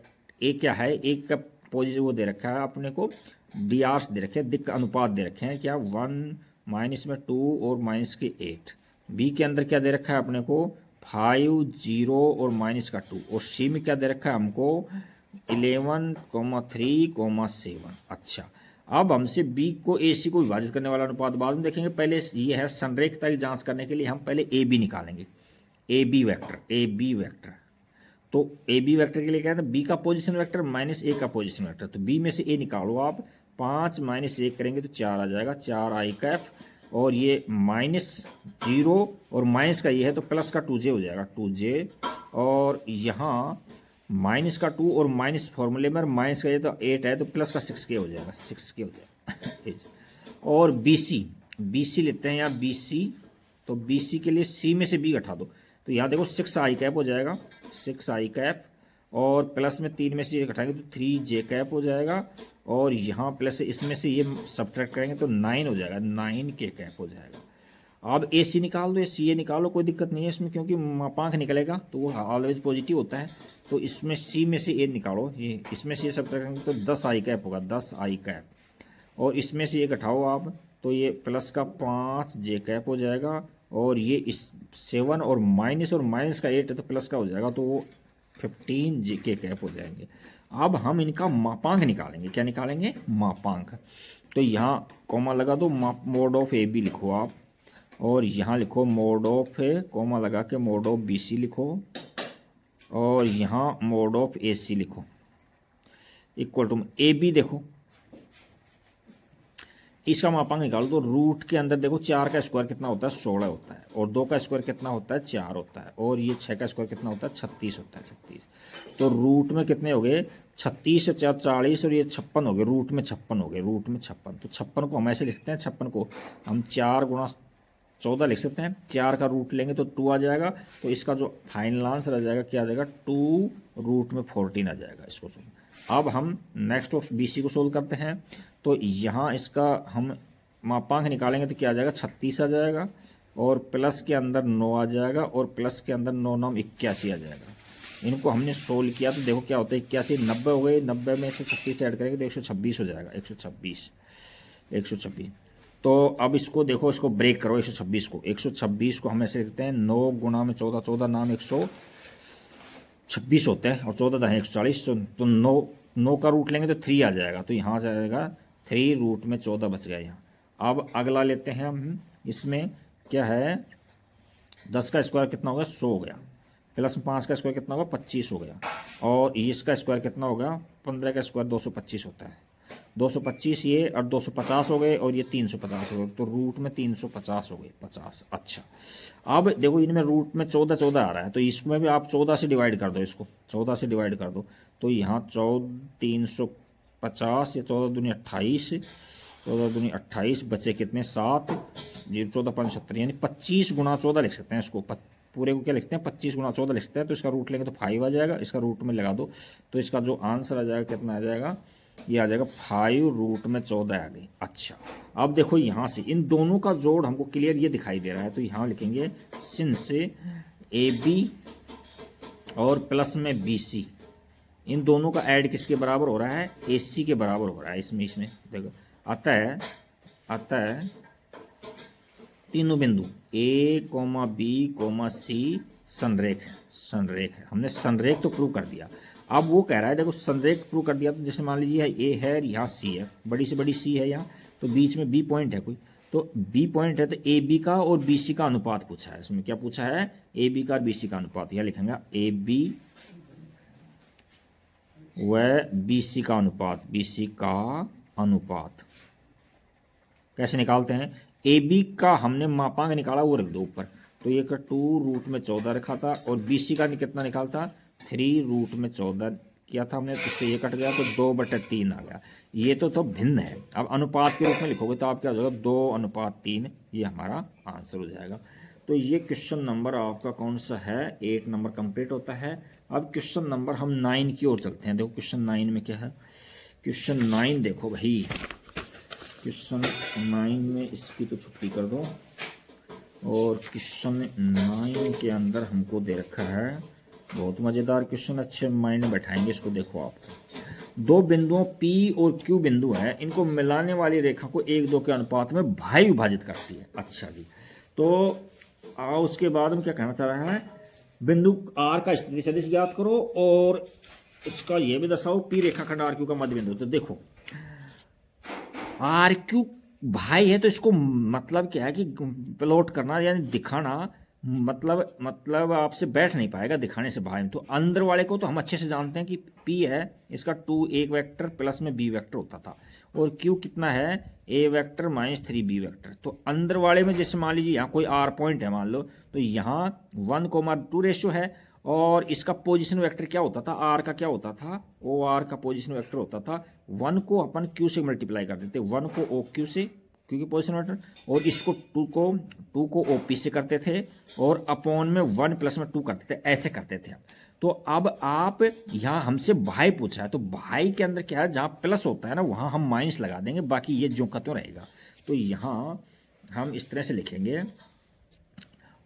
क्या है, एक का पोजिशन वो दे रखा है अपने को, डियार्स दे रखे हैं, दिक्क अनुपात दे रखे हैं क्या, 1 माइनस में 2 और माइनस के 8। बी के अंदर क्या दे रखा है अपने को, 5 0 और माइनस का 2, और सी में क्या दे रखा है हमको 11, 3, 7। अच्छा, अब हमसे बी को ए सी को विभाजित करने वाला अनुपात बाद में देखेंगे, पहले ये है संरेखता की जांच करने के लिए हम पहले ए बी निकालेंगे, ए बी वेक्टर। तो ए बी वेक्टर के लिए क्या है, बी का पोजीशन वेक्टर माइनस ए का पोजीशन वेक्टर। तो बी में से ए निकालो आप, 5 माइनस 1 करेंगे तो 4 आ जाएगा, 4i कैप, और ये -0 और माइनस का ये है तो प्लस का 2j हो जाएगा, 2j, और यहाँ माइनस का 2 और माइनस फॉर्मूले में माइनस का ये तो 8 है तो प्लस का 6k हो जाएगा, 6k हो जाएगा। और BC लेते हैं यहाँ, BC, तो BC के लिए C में से B घटा दो, तो यहाँ देखो 6i कैप हो जाएगा, 6i कैप, और प्लस में 3 में से ये घटाएंगे तो 3j कैप हो जाएगा, और यहाँ प्लस इसमें से ये सब्ट्रैक्ट करेंगे तो 9 हो जाएगा, 9k कैप हो जाएगा। अब ए सी निकाल दो, सी ए निकालो, कोई दिक्कत नहीं है इसमें क्योंकि मापांक निकलेगा तो वो ऑलवेज पॉजिटिव होता है। तो इसमें सी में से ए निकालो, ये इसमें से ये सब करेंगे तो 10i कैप होगा, 10i कैप, और इसमें से ये घटाओ आप तो ये प्लस का 5j कैप हो जाएगा, और ये इस 7 और माइनस का 8 है तो प्लस का हो जाएगा, तो वो 15j कैप हो जाएंगे। अब हम इनका मापांक निकालेंगे, क्या निकालेंगे, मापांक। तो यहाँ कॉमा लगा दो, मोड ऑफ ए बी लिखो आप, और यहाँ लिखो मोड ऑफ ए, कॉमा लगा के मोड ऑफ बी सी लिखो, और यहाँ मोड ऑफ ए सी लिखो, इक्वल टू ए बी। देखो इसका मापांक निकालो तो रूट के अंदर देखो 4 का स्क्वायर कितना होता है, 16 होता है, और 2 का स्क्वायर कितना होता है, 4 होता है, और ये 6 का स्क्वायर कितना होता है, 36 होता है, 36। तो रूट में कितने हो गए, 36 और 4 40, और ये 56 हो गए, रूट में 56 हो गए, रूट में 56। तो 56 को हम ऐसे लिखते हैं, 56 को हम 4 गुणा 14 लिख सकते हैं, 4 का रूट लेंगे तो 2 आ जाएगा, तो इसका जो फाइनल आंसर आ जाएगा क्या आ जाएगा, 2 रूट में 14 आ जाएगा इसको। अब हम नेक्स्ट ऑफ BC को सोल्व करते हैं। तो यहाँ इसका हम मापांक निकालेंगे तो क्या आ जाएगा, 36 आ जाएगा, और प्लस के अंदर 9 आ जाएगा, और प्लस के अंदर 9 9 81 आ जाएगा। इनको हमने सोल्व किया तो देखो क्या होता है, 81 90 हो गए, 90 में से 36 ऐड करेंगे तो 126 हो जाएगा, 126। तो अब इसको देखो, इसको ब्रेक करो, 126 को हम ऐसे लिखते हैं 9 गुणा में 14, 14 नाम 126 होते हैं, और 14 है 140, तो 9 का रूट लेंगे तो 3 आ जाएगा, तो यहाँ जाएगा 3 रूट में 14 बच गया यहाँ। अब अगला लेते हैं हम, इसमें क्या है, 10 का स्क्वायर कितना होगा, 100 हो गया, प्लस 5 का स्क्वायर कितना होगा, 25 हो गया, और इसका स्क्वायर कितना होगा, 15 का स्क्वायर 225 होता है, 225 ये, और 250 हो गए, और ये 350 हो गए, तो रूट में 350 हो गए, 50। अच्छा, अब देखो इनमें रूट में 14 14 आ रहा है, तो इसमें भी आप 14 से डिवाइड कर दो, इसको 14 से डिवाइड कर दो, तो यहाँ 350, ये 14 दूनी 28, 14 दूनी 28, बचे कितने 7, 0 14 5 70, यानी 25 गुणा 14 लिख सकते हैं इसको, पूरे को क्या लिखते हैं, 25 गुणा 14 लिखते हैं। तो इसका रूट लेंगे तो 5 आ जाएगा, इसका रूट में लगा दो, तो इसका जो आंसर आ जाएगा कितना आ जाएगा, ये आ जाएगा 5√14 आ गई। अच्छा, अब देखो यहाँ से इन दोनों का जोड़ हमको क्लियर ये दिखाई दे रहा है, तो यहाँ लिखेंगे सिंस ए बी और प्लस में बी सी, इन दोनों का ऐड किसके बराबर हो रहा है, ए सी के बराबर हो रहा है। इसमें देखो अतः तीनों बिंदु ए कोमा बी कोमा सी संरेख है। हमने संरेख तो प्रूव कर दिया। अब वो कह रहा है देखो संरेख प्रूव कर दिया, तो जैसे मान लीजिए ए है, यहाँ सी है, बड़ी से बड़ी सी है यहाँ, तो बीच में बी पॉइंट है कोई, तो बी पॉइंट है, तो ए बी का और बी सी का अनुपात पूछा है। इसमें क्या पूछा है, ए बी का और बी सी का अनुपात। यह लिखेंगे ए बी व बी सी का अनुपात, बी सी का अनुपात कैसे निकालते हैं, ए बी का हमने मापांक निकाला वो रख दो ऊपर, तो ये का 2√14 रखा था, और बी सी का कितना निकालता 3√14 किया था हमने, तो इससे ये कट गया तो 2/3 आ गया। ये तो भिन्न है। अब अनुपात के रूप में लिखोगे तो आप क्या हो जाएगा 2:3, ये हमारा आंसर हो जाएगा। तो ये क्वेश्चन नंबर आपका कौन सा है, 8 नंबर कंप्लीट होता है। अब क्वेश्चन नंबर हम 9 की ओर चलते हैं। देखो क्वेश्चन 9 में क्या है, क्वेश्चन 9 देखो भाई, क्वेश्चन 9 में इसकी तो छुट्टी कर दो, और क्वेश्चन 9 के अंदर हमको दे रखा है बहुत मज़ेदार क्वेश्चन, अच्छे माइंड में बैठाएंगे इसको। देखो आपको दो बिंदुओं P और Q बिंदु है, इनको मिलाने वाली रेखा को 1:2 के अनुपात में भाई विभाजित करती है। अच्छा जी, तो उसके बाद हम क्या कहना चाह रहे हैं, बिंदु R का स्थिति सदिश ज्ञात करो और इसका ये भी दर्शाओ P रेखाखंड RQ का मध्य बिंदु। तो देखो RQ भाई है, तो इसको मतलब क्या है कि प्लॉट करना यानी दिखाना, मतलब आपसे बैठ नहीं पाएगा दिखाने से भाई। तो अंदर वाले को तो हम अच्छे से जानते हैं कि P है, इसका 2 एक वेक्टर प्लस में B वेक्टर होता था, और Q कितना है, A vector minus 3B vector. तो अंदर वाले में जैसे मान लीजिए यहाँ कोई R पॉइंट है मान लो, तो यहाँ 1:2 रेशियो है, और इसका पोजीशन वेक्टर क्या होता था, R का क्या होता था, OR का पोजीशन वेक्टर होता था। 1 को अपन Q से मल्टीप्लाई कर देते, 1 को OQ से, क्योंकि पोजीशन वेक्टर, और इसको 2 को OP से करते थे, और अपॉन में 1 प्लस में 2 करते थे, ऐसे करते थे। तो अब आप यहाँ हमसे भाई पूछा है, तो भाई के अंदर क्या है, जहाँ प्लस होता है ना वहाँ हम माइनस लगा देंगे, बाकी ये जो का तो रहेगा। तो यहाँ हम इस तरह से लिखेंगे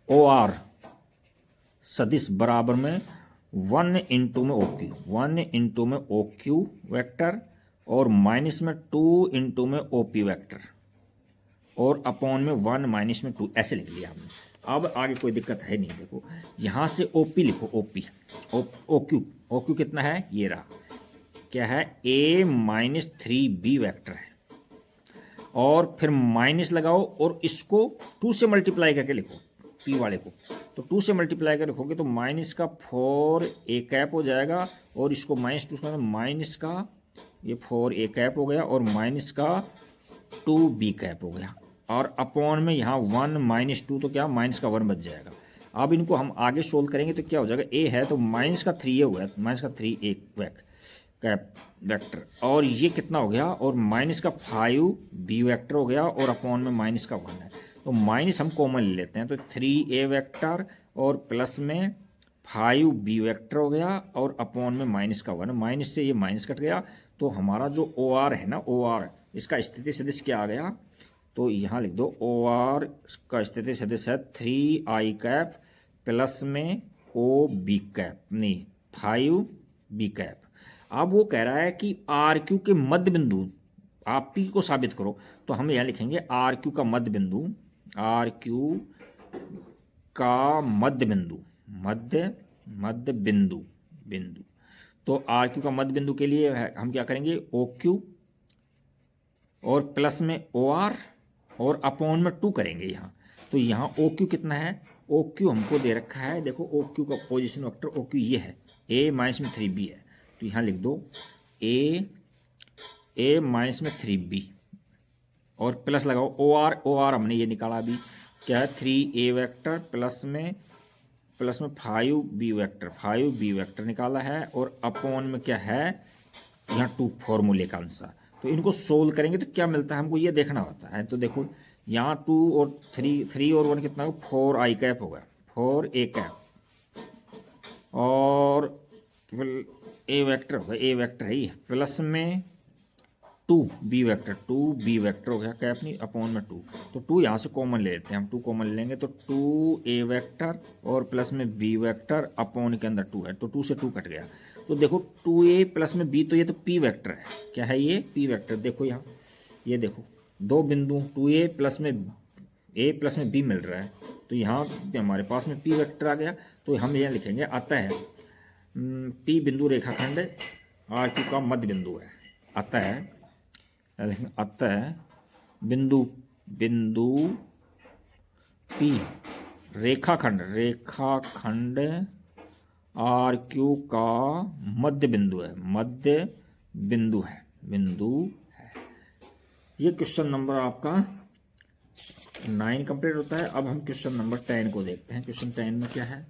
OR सदिश बराबर में 1 इंटू में OQ, 1 इंटू में OQ वेक्टर, और माइनस में 2 इंटू में OP वेक्टर, और अपॉन में 1 माइनस में 2, ऐसे लिख लिया हमने। अब आगे कोई दिक्कत है नहीं। देखो यहाँ से OP लिखो, OQ कितना है, ये रहा, क्या है, A माइनस 3B वेक्टर है, और फिर माइनस लगाओ और इसको 2 से मल्टीप्लाई करके लिखो P वाले को, तो 2 से मल्टीप्लाई कर लिखोगे तो माइनस का 4A कैप हो जाएगा, और इसको माइनस 2 से माइनस का ये 4A कैप हो गया, और माइनस का 2B कैप हो गया, और अपॉन में यहाँ 1 माइनस 2, तो क्या माइनस का 1 बच जाएगा। अब इनको हम आगे सोल्व करेंगे तो क्या हो जाएगा, A है तो माइनस का 3A हो गया, माइनस का 3A कैप वेक्टर, और ये कितना हो गया, और माइनस का 5B वेक्टर हो गया, और अपॉन में माइनस का 1 है, तो माइनस हम कॉमन ले लेते हैं, तो 3A वेक्टर और प्लस में 5B वेक्टर हो गया, और अपॉन में माइनस का 1, माइनस से ये माइनस कट गया, तो हमारा जो OR है ना, OR इसका स्थिति सदिश क्या आ गया, तो यहाँ लिख दो OR का स्थिति सदिश है 3I कैप प्लस में OB कैप, नहीं 5B कैप। अब वो कह रहा है कि RQ के मध्य बिंदु आप P को साबित करो, तो हम यहाँ लिखेंगे RQ का मध्य बिंदु, RQ का मध्य बिंदु, मध्य बिंदु। तो RQ का मध्य बिंदु के लिए हम क्या करेंगे, OQ और प्लस में OR और अपॉन में 2 करेंगे यहाँ। तो यहाँ OQ कितना है, OQ हमको दे रखा है, देखो OQ का पोजीशन वेक्टर OQ ये है, A माइनस में 3B है, तो यहाँ लिख दो A माइनस में 3B, और प्लस लगाओ OR हमने ये निकाला अभी, क्या है 3A वेक्टर प्लस में 5B वेक्टर निकाला है, और अपॉन में क्या है, यहाँ 2 फॉर्मूले का आंसर। तो इनको सोल्व करेंगे तो क्या मिलता है हमको ये देखना होता है। तो देखो यहाँ 2 और 3 और 1 कितना होगा, 4I कैप होगा, 4A कैप, और A वेक्टर होगा, A वेक्टर है ये, प्लस में two b vector, two b vector हो गया कैप नहीं अपॉन में टू, तो टू यहाँ से कॉमन ले लेते हैं हम, टू कॉमन ले लेंगे तो टू ए वेक्टर और प्लस में बी वेक्टर अपॉन के अंदर टू है, तो टू से टू कट गया। तो देखो टू ए प्लस में बी, तो ये तो पी वेक्टर है, क्या है ये पी वेक्टर। देखो यहाँ ये देखो दो बिंदु टू ए प्लस में बी मिल रहा है, तो यहाँ हमारे पास में पी वेक्टर आ गया। तो हम यहाँ लिखेंगे आता है पी बिंदु रेखाखंड आर क्यू का मध्य बिंदु है, आता है बिंदु पी रेखाखंड आर क्यू का मध्य बिंदु है, बिंदु है। ये क्वेश्चन नंबर आपका 9 कंप्लीट होता है। अब हम क्वेश्चन नंबर 10 को देखते हैं। क्वेश्चन 10 में क्या है,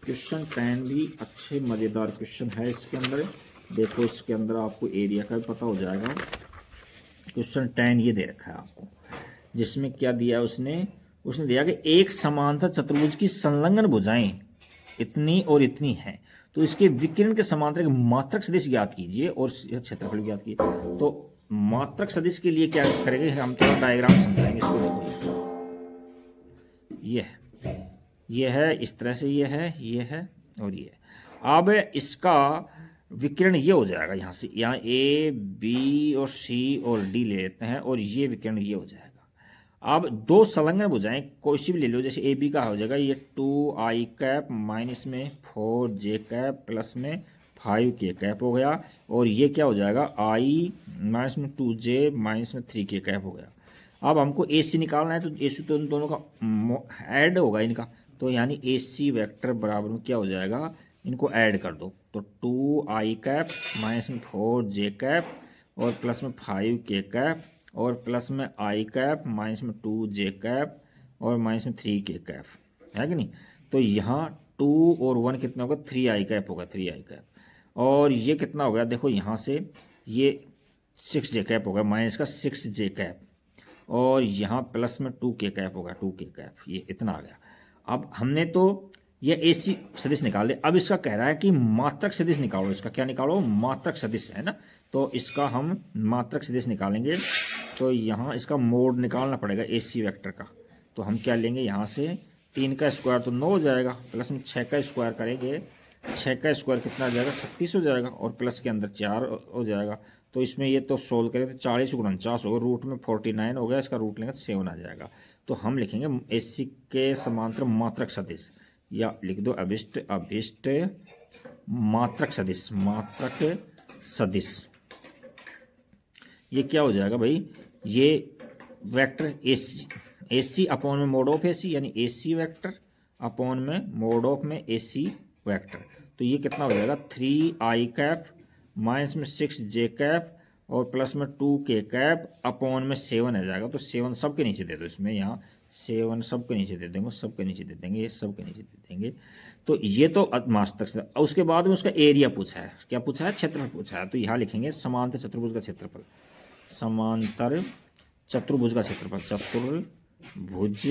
क्वेश्चन 10 भी अच्छे मज़ेदार क्वेश्चन है। इसके अंदर देखो, इसके अंदर आपको एरिया का भी पता हो जाएगा। क्वेश्चन 10 ये दे रखा है आपको, जिसमें क्या दिया उसने दिया कि एक समांतर चतुर्भुज की संलग्न भुजाएं इतनी और इतनी हैं, तो इसके विकिरण के समांतर एक मात्रक सदिश ज्ञात कीजिए और क्षेत्रफल ज्ञात कीजिए। तो मात्रक सदिश के लिए क्या करेंगे, हम थोड़ा डायग्राम समझाएंगे इसको। देखो ये है इस तरह से, ये है और ये है। अब इसका विकिरण ये हो जाएगा, यहाँ से यहाँ ए बी और सी और डी ले लेते हैं और ये विकिरण ये हो जाएगा। अब दो संलग्न भुजाएं कोई सी भी ले लो, जैसे ए बी का हो जाएगा ये 2i कैप माइनस में 4j कैप प्लस में 5k कैप हो गया, और ये क्या हो जाएगा i माइनस में 2j माइनस में 3k कैप हो गया। अब हमको ए सी निकालना है, तो ए सी तो इन दोनों का ऐड होगा इनका, तो यानी ए सी वैक्टर बराबर में क्या हो जाएगा, इनको ऐड कर दो, तो 2i कैप माइनस में 4j कैप और प्लस में 5k कैप और प्लस में i कैप माइनस में 2j कैप और माइनस में 3k कैप, है कि नहीं। तो यहाँ 2 और 1 कितना होगा, 3i कैप होगा, 3i कैप। और ये कितना हो गया, देखो यहाँ से ये 6j कैप होगा, माइनस का 6j कैप, और यहाँ प्लस में 2k कैप होगा, 2k कैप, ये इतना आ गया। अब हमने तो ये AC सदिश निकाल ले। अब इसका कह रहा है कि मात्रक सदिश निकालो, इसका क्या निकालो, मात्रक सदिश है ना, तो इसका हम मात्रक सदिश निकालेंगे। तो यहाँ इसका मोड निकालना पड़ेगा AC वेक्टर का, तो हम क्या लेंगे, यहाँ से 3 का स्क्वायर तो 9 हो जाएगा, प्लस में 6 का स्क्वायर करेंगे, 6 का स्क्वायर कितना आ जाएगा, 36 हो जाएगा, और प्लस के अंदर 4 हो जाएगा। तो इसमें ये तो सोल्व करें तो 40 × 49 होगा, रूट में 49 हो गया, इसका रूट लेंगे तो 7 आ जाएगा। तो हम लिखेंगे AC के समांतर मात्रक सदिश, या लिख दो अभिष्ट मात्रक सदिश। ये क्या हो जाएगा भाई, ये वेक्टर AC अपॉन में मोड ऑफ AC, यानी AC वेक्टर अपॉन में मोड ऑफ में AC वेक्टर। तो ये कितना हो जाएगा, 3i कैप माइनस में 6j कैप और प्लस में 2k कैप अपॉन में 7 आ जाएगा। तो 7 सबके नीचे दे दो, इसमें यहाँ 7 सबके नीचे दे देंगे, सबके नीचे दे देंगे, ये सबके नीचे दे देंगे। तो ये तो मात्रक से। उसके बाद में उसका एरिया पूछा है, क्या पूछा है, क्षेत्रफल पूछा है। तो यहाँ लिखेंगे समांतर चतुर्भुज का क्षेत्रफल, समांतर चतुर्भुज का क्षेत्रफल, चतुर्भुज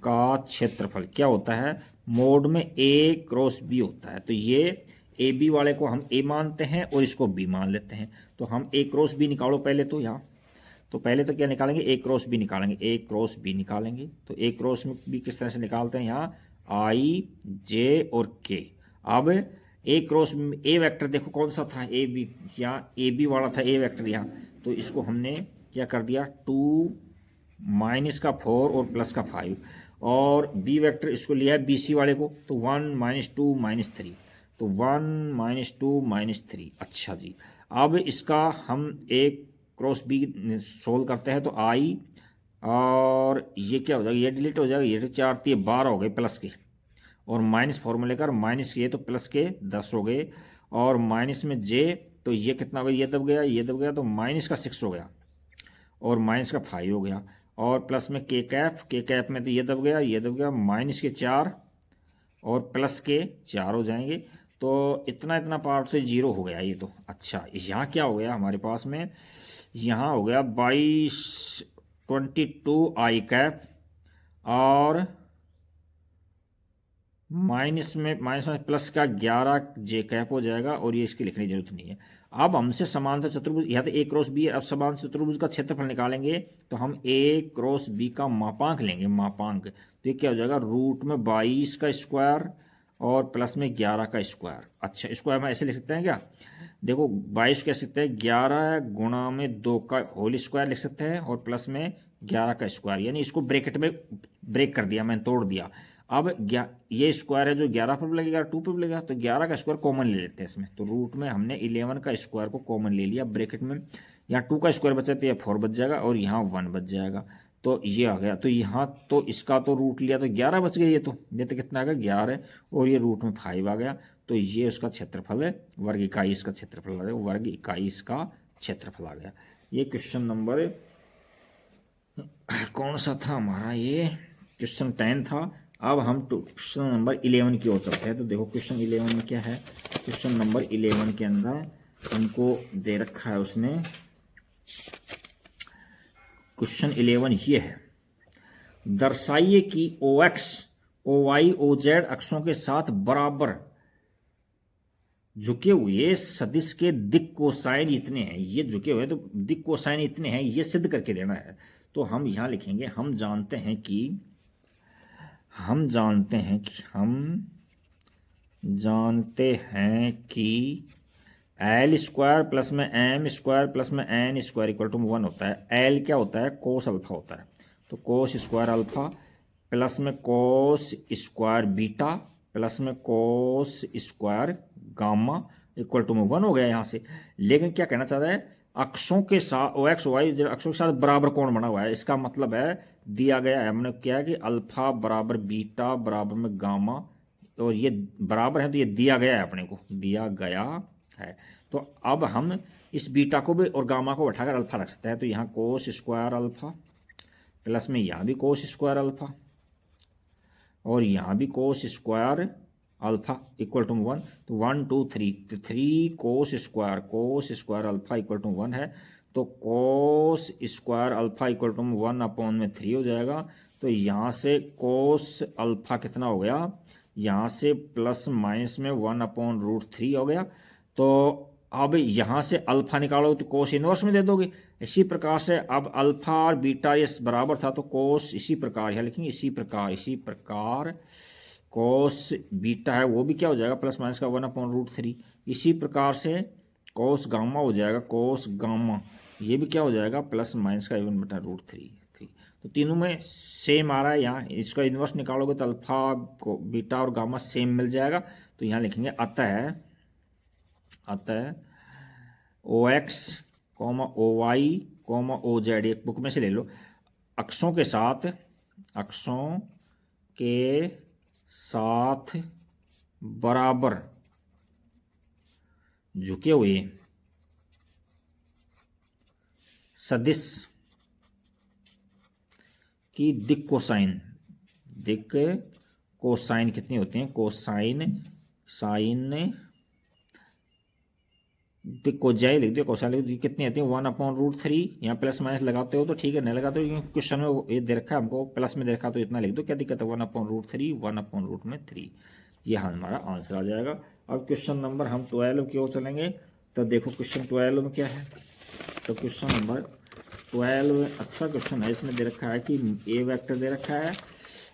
का क्षेत्रफल क्या होता है, मोड में A क्रॉस B होता है। तो ये AB वाले को हम A मानते हैं और इसको B मान लेते हैं। तो हम A क्रॉस B निकालो पहले, तो यहाँ तो पहले तो क्या निकालेंगे, A क्रॉस B निकालेंगे, A क्रॉस B निकालेंगे। तो A क्रॉस B किस तरह से निकालते हैं, यहाँ I J और K। अब A क्रॉस A वेक्टर देखो कौन सा था, AB, यहाँ AB वाला था A वेक्टर यहाँ, तो इसको हमने क्या कर दिया, 2 माइनस का 4 और प्लस का 5, और B वेक्टर इसको लिया है BC वाले को, तो 1 माइनस 2 माइनस 3, तो 1 माइनस 2 माइनस 3। अच्छा जी, अब इसका हम एक क्रॉस B सोल्व करते हैं, तो I और ये क्या हो जाएगा, ये डिलीट हो जाएगा, ये 4 3 12 हो गए प्लस के, और माइनस फॉर्मूले का माइनस के तो प्लस के 10 हो गए, और माइनस में J तो ये कितना हो गया, ये दब गया, ये दब गया, तो माइनस का 6 हो गया, और माइनस का 5 हो गया, और प्लस में के कैप में तो ये दब गया, ये दब गया, माइनस के 4 और प्लस के 4 हो जाएंगे। तो इतना पार्ट तो 0 हो गया ये तो। अच्छा, यहाँ क्या हो गया हमारे पास में, यहाँ हो गया 22i कैप और माइनस में प्लस का 11 जे कैप हो जाएगा और ये इसकी लिखने की जरूरत नहीं है। अब हमसे समांतर चतुर्भुज, यहाँ तो ए क्रॉस बी है, अब समांतर चतुर्भुज का क्षेत्रफल निकालेंगे तो हम ए क्रॉस बी का मापांक लेंगे, मापांक। तो ये क्या हो जाएगा, रूट में 22 का स्क्वायर और प्लस में 11 का स्क्वायर। अच्छा, स्क्वायर में ऐसे लिख सकते हैं क्या, देखो 22 कह सकते हैं 11 गुणा में 2 का होल स्क्वायर लिख सकते हैं और प्लस में 11 का स्क्वायर, यानी इसको ब्रैकेट में ब्रेक कर दिया, मैंने तोड़ दिया। अब ये स्क्वायर है जो 11 पर भी लगेगा 2 पर भी लगेगा, तो 11 का स्क्वायर कॉमन ले लेते हैं इसमें। तो रूट में हमने 11 का स्क्वायर को कॉमन ले लिया ब्रैकेट में, यहाँ 2 का स्क्वायर बचा तो यह 4 बच जाएगा और यहाँ 1 बच जाएगा, तो ये आ गया। तो यहाँ तो इसका तो रूट लिया तो 11 बच गया, ये तो कितना आ गया 11 और ये रूट में 5 आ गया। तो ये उसका क्षेत्रफल है, वर्ग इकाई इसका क्षेत्रफल आ गया, वर्ग इकाई इसका क्षेत्रफल आ गया। ये क्वेश्चन नंबर कौन सा था हमारा, ये क्वेश्चन 10 था। अब हम क्वेश्चन नंबर 11 की ओर चलते हैं। तो देखो क्वेश्चन 11 में क्या है, क्वेश्चन नंबर 11 के अंदर हमको दे रखा है उसने, क्वेश्चन 11 ये है, दर्शाइए कि OX, OY, OZ अक्षों के साथ बराबर झुके हुए सदिश के दिक् कोसाइन इतने हैं, ये झुके हुए तो दिक् कोसाइन इतने हैं, ये सिद्ध करके देना है। तो हम यहां लिखेंगे, हम जानते हैं कि एल स्क्वायर प्लस में एम स्क्वायर प्लस में एन स्क्वायर इक्वल टू 1 होता है। एल क्या होता है, कोस अल्फा होता है, तो कोस स्क्वायर अल्फा प्लस में कोस स्क्वायर बीटा प्लस में cos square gamma equal to में 1 हो गया यहाँ से। लेकिन क्या कहना चाहता है, अक्षों के साथ OX OY अक्षों के साथ बराबर कोण बना हुआ है, इसका मतलब है दिया गया है, हमने क्या है कि अल्फा बराबर बीटा बराबर में गामा, और ये बराबर है तो ये दिया गया है, अपने को दिया गया है। तो अब हम इस बीटा को भी और गामा को उठाकर अल्फा रख सकते हैं। तो यहाँ कोस स्क्वायर अल्फा प्लस में यहाँ भी कोस स्क्वायर अल्फा और यहाँ भी cos square alpha equal to 1, तो 1 2 3, तो 3 cos square alpha equal to 1 है, तो cos square alpha equal to 1 upon में 3 हो जाएगा। तो यहाँ से कोस अल्फा कितना हो गया, यहाँ से प्लस माइनस में 1 अपॉन रूट 3 हो गया। तो अब यहाँ से अल्फा निकालोगे तो कोस इनवर्स में दे दोगे। इसी प्रकार से अब अल्फा और बीटा ये बराबर था, तो कोस इसी प्रकार यहाँ लिखेंगे, इसी प्रकार कोस बीटा है वो भी क्या हो जाएगा, प्लस माइनस का 1 अपॉन रूट 3। इसी प्रकार से कोस गामा हो जाएगा, कोस गामा ये भी क्या हो जाएगा, प्लस माइनस का 1 बटा रूट 3। तो तीनों में सेम आ रहा है, यहाँ इसका इन्वर्स निकालोगे तो अल्फा को बीटा और गामा सेम मिल जाएगा। तो यहाँ लिखेंगे अतः OX, OY, OZ, एक बुक में से ले लो, अक्षों के साथ बराबर झुके हुए सदिश की दिक् कोसाइन कितनी होती है, साइन दिक् को जाए लिख दो, कोसाइन लिख दो, कितनी आती है 1 अपॉन रूट 3। यहाँ प्लस माइनस लगाते हो तो ठीक है, नहीं लगाते हो क्वेश्चन में ये दे रखा है हमको प्लस में दे रखा, तो इतना लिख दो, क्या दिक्कत है 1 अपॉन रूट 3, 1 अपॉन रूट में 3, ये हमारा आंसर आ जाएगा। अब क्वेश्चन नंबर हम 12 की ओर चलेंगे। तो देखो क्वेश्चन 12 में क्या है, तो क्वेश्चन नंबर 12 अच्छा क्वेश्चन है, इसमें दे रखा है कि ए वेक्टर दे रखा है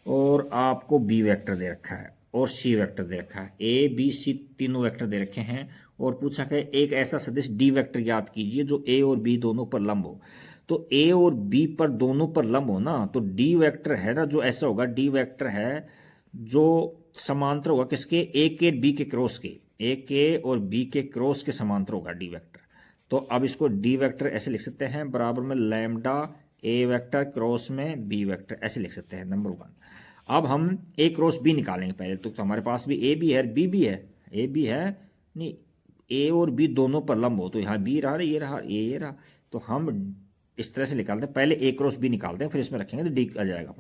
और आपको बी वेक्टर दे रखा है और सी वेक्टर दे रखा है, ए बी सी तीनों वेक्टर दे रखे हैं और पूछा है एक ऐसा सदिश डी वेक्टर याद कीजिए जो ए और बी दोनों पर लंब हो। तो ए और बी पर दोनों पर लंब हो ना, तो डी वेक्टर है ना जो ऐसा होगा, डी वेक्टर है जो समांतर होगा किसके, ए के बी के क्रॉस के, ए के और बी के क्रॉस के समांतर होगा डी वेक्टर। तो अब इसको डी वेक्टर ऐसे लिख सकते हैं, बराबर में लैम्डा ए वेक्टर क्रॉस में बी वेक्टर, ऐसे लिख सकते हैं नंबर 1। अब हम ए क्रॉस बी निकालेंगे पहले, तो हमारे पास भी ए बी है बी भी है, ए बी है नहीं, ए और बी दोनों पर लंब हो, तो यहाँ बी रहा, ये रहा, ये रहा, तो हम इस तरह से निकालते हैं, पहले ए क्रॉस बी निकालते हैं फिर इसमें रखेंगे तो डी आ जाएगा।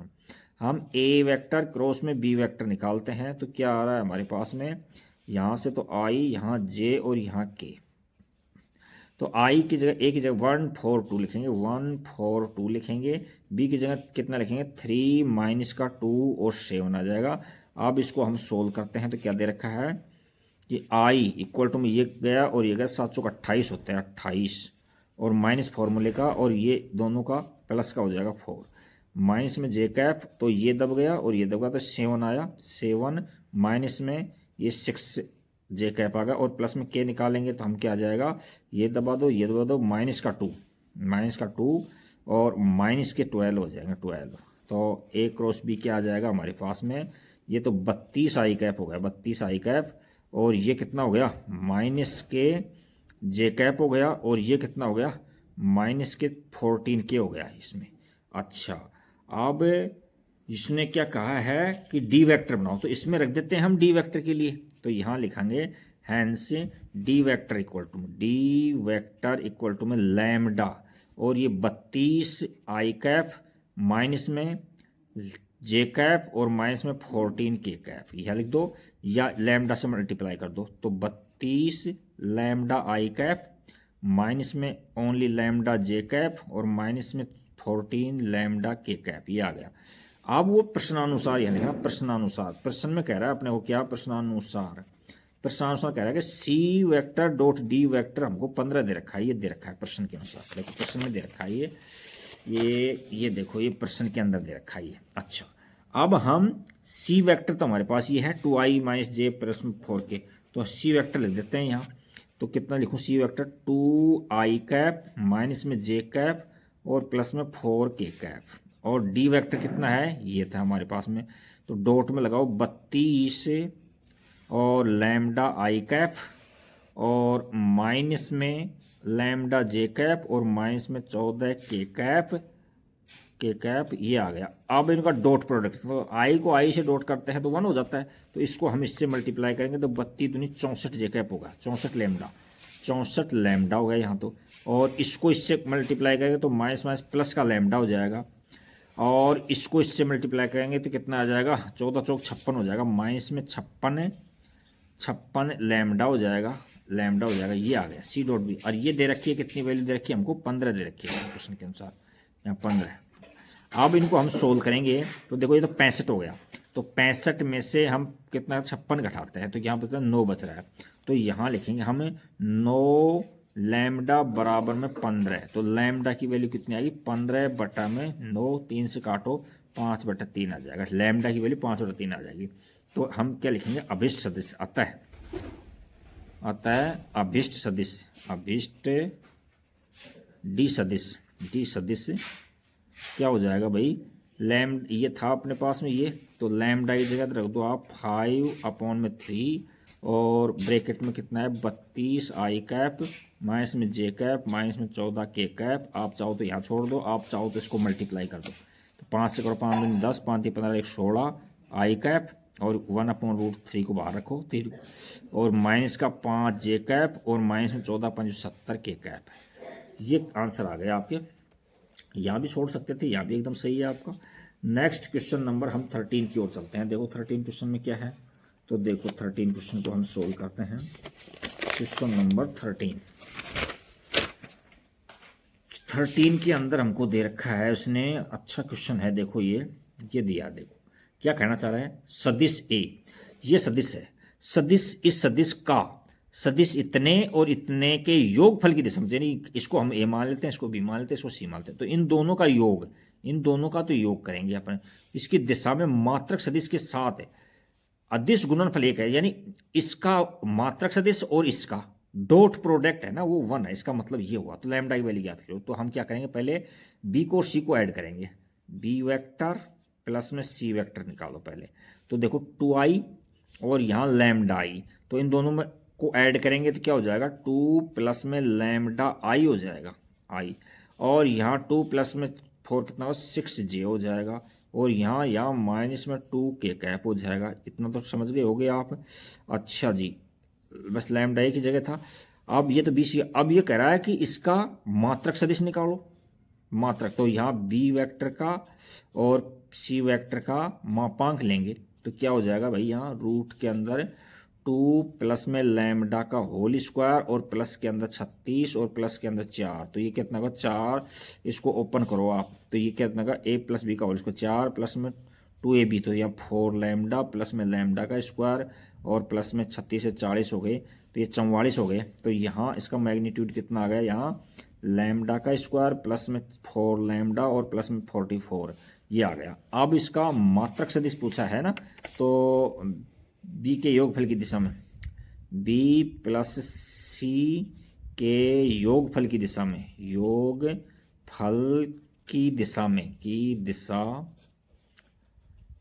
हम ए वेक्टर क्रॉस में बी वेक्टर निकालते हैं, तो क्या आ रहा है हमारे पास में, यहाँ से तो आई, यहाँ जे और यहाँ के, तो आई की जगह ए की जगह 1 4 2 लिखेंगे, 1 4 2 लिखेंगे, बी की जगह कितना लिखेंगे 3 माइनस का 2 और 7 आ जाएगा। अब इसको हम सोल्व करते हैं तो क्या दे रखा है कि आई इक्वल टू में ये गया और ये गया 728 होते हैं 28 और माइनस फॉर्मूले का और ये दोनों का प्लस का हो जाएगा 4 माइनस में जे कैप तो ये दब गया और ये दब गया तो 7 आया 7 माइनस में ये 6 जे कैप आ गया और प्लस में के निकालेंगे तो हम क्या आ जाएगा ये दबा दो ये दबा दो माइनस का 2 और माइनस के 12 हो जाएंगे 12 तो ए क्रॉस बी क्या आ जाएगा हमारे पास में ये तो 32 आई कैप हो गया 32 आई कैप और ये कितना हो गया माइनस के जे कैप हो गया और ये कितना हो गया माइनस के 14 के हो गया इसमें। अच्छा अब इसने क्या कहा है कि डी वेक्टर बनाओ तो इसमें रख देते हैं हम डी वेक्टर के लिए तो यहाँ लिखेंगे hence d vector equal to में लैम्डा और ये 32 आई कैप माइनस में जे कैप और माइनस में 14 के कैप यह लिख दो या लैम्डा से मल्टीप्लाई कर दो तो 32 लैम्डा आई कैप माइनस में ओनली लैम्डा जे कैप और माइनस में 14 लैम्डा के कैप ये आ गया। अब वो प्रश्नानुसार यानी लिखा प्रश्नानुसार प्रश्न में कह रहा है अपने को क्या प्रश्नानुसार कह रहा है कि C vector dot D vector हमको 15 दे रखा है ये दे रखा है प्रश्न के अनुसार देखो प्रश्न में दे रखा है ये देखो ये प्रश्न के अंदर दे रखा है ये। अच्छा अब हम सी वेक्टर तो हमारे पास ये है 2i माइनस जे प्लस 4k तो सी वेक्टर लिख देते हैं यहाँ तो कितना लिखूँ C vector 2i cap minus में जे कैप और प्लस में 4k कैप और डी वेक्टर कितना है ये था हमारे पास में तो डॉट में लगाओ 32 और लैम्डा आई कैप और माइनस में लैम्डा जे कैप और माइनस में 14 के कैप ये आ गया। अब इनका डॉट प्रोडक्ट तो आई को आई से डॉट करते हैं तो 1 हो जाता है तो इसको हम इससे मल्टीप्लाई करेंगे तो 32 दूनी 64 जे कैप होगा 64 लैम्डा हो गया यहाँ तो और इसको इससे मल्टीप्लाई करेंगे तो माइनस माइनस प्लस का लैम्डा हो जाएगा और इसको इससे मल्टीप्लाई करेंगे तो कितना आ जाएगा 14 चौक 56 हो जाएगा माइनस में 56 लैम्डा हो जाएगा ये आ गया सी डॉट बी और ये दे रखी है कितनी वैल्यू दे रखी है हमको 15 दे रखी है क्वेश्चन के अनुसार यहाँ 15। अब इनको हम सोल्व करेंगे तो देखो ये तो 65 हो गया तो 65 में से हम कितना 56 घटाते हैं तो यहाँ पर 9 बच रहा है तो यहाँ लिखेंगे हम 9 लैम्डा बराबर में 15 तो लैम्डा की वैल्यू कितनी आएगी 15 बटा में 9 3 से काटो 5/3 आ जाएगा लैम्डा की वैल्यू 5/3 आ जाएगी तो हम क्या लिखेंगे अभिष्ट सदिश अतः अभिष्ट डी सदिश क्या हो जाएगा भाई लैम्ड ये था अपने पास में ये तो लैम्डा की जगह रख दो आप 5/3 और ब्रैकेट में कितना है 32 आई कैप माइनस में जे कैप माइनस में 14 के कैप आप चाहो तो यहाँ छोड़ दो आप चाहो तो इसको मल्टीप्लाई कर दो तो 5 से करो 5 में 10 5 15 16 आई कैप और 1/√3 को बाहर रखो 3 और माइनस का 5 जे कैप और माइनस में 14 5 70 के कैप ये आंसर आ गया आपके। यहाँ भी छोड़ सकते थे यहाँ भी एकदम सही है आपका। नेक्स्ट क्वेश्चन नंबर हम 13 की ओर चलते हैं। देखो 13 क्वेश्चन में क्या है तो देखो 13 क्वेश्चन को हम सोल्व करते हैं। क्वेश्चन नंबर 13 के अंदर हमको दे रखा है उसने अच्छा क्वेश्चन है देखो ये दिया देखो क्या कहना चाह रहा है सदिश ए ये सदिश है सदिश इस सदिश का सदिश इतने और इतने के योगफल की दिशा में यानी इसको हम ए मान लेते हैं इसको बी मान लेते हैं इसको सी मान लेते हैं तो इन दोनों का योग इन दोनों का तो योग करेंगे अपन इसकी दिशा में मात्रक सदिश के साथ अदिश गुणनफल एक है यानी इसका मात्रक सदिश और इसका डॉट प्रोडक्ट है ना वो 1 है इसका मतलब ये हुआ तो लैम्डा की वैल्यू ज्ञात करो तो हम क्या करेंगे पहले बी को और सी को ऐड करेंगे बी वेक्टर प्लस में सी वेक्टर निकालो पहले तो देखो 2i और यहाँ लैम्डा आई तो इन दोनों में को ऐड करेंगे तो क्या हो जाएगा 2 प्लस में लैम्डा आई हो जाएगा आई और यहाँ 2 प्लस में 4 कितना हो 6j हो जाएगा और यहाँ माइनस में 2 के कैप हो जाएगा। इतना तो समझ गए होगे आप। अच्छा जी बस लैम्डा आई की जगह था। अब ये तो बी सी अब ये कह रहा है कि इसका मात्रक सदिश निकालो मात्रक तो यहाँ बी वेक्टर का और सी वेक्टर का मापांक लेंगे तो क्या हो जाएगा भाई यहाँ रूट के अंदर 2 प्लस में लैम्डा का होल स्क्वायर और प्लस के अंदर 36 और प्लस के अंदर 4 तो ये कितना का 4 इसको ओपन करो आप तो ये कितना का a प्लस बी का होल स्क्वायर 4 प्लस में 2ab, तो यहाँ 4 लैम्डा प्लस में लैम्डा का स्क्वायर और प्लस में 36 से 40 हो गए, तो ये 44 हो गए। तो यहाँ इसका मैग्नीट्यूड कितना आ गया, यहाँ लैम्डा का स्क्वायर प्लस में 4 लैम्डा और प्लस में 44, ये आ गया। अब इसका मात्रक सदिश पूछा है ना, तो बी के योगफल की दिशा में, बी प्लस सी के योगफल की दिशा में, योगफल की दिशा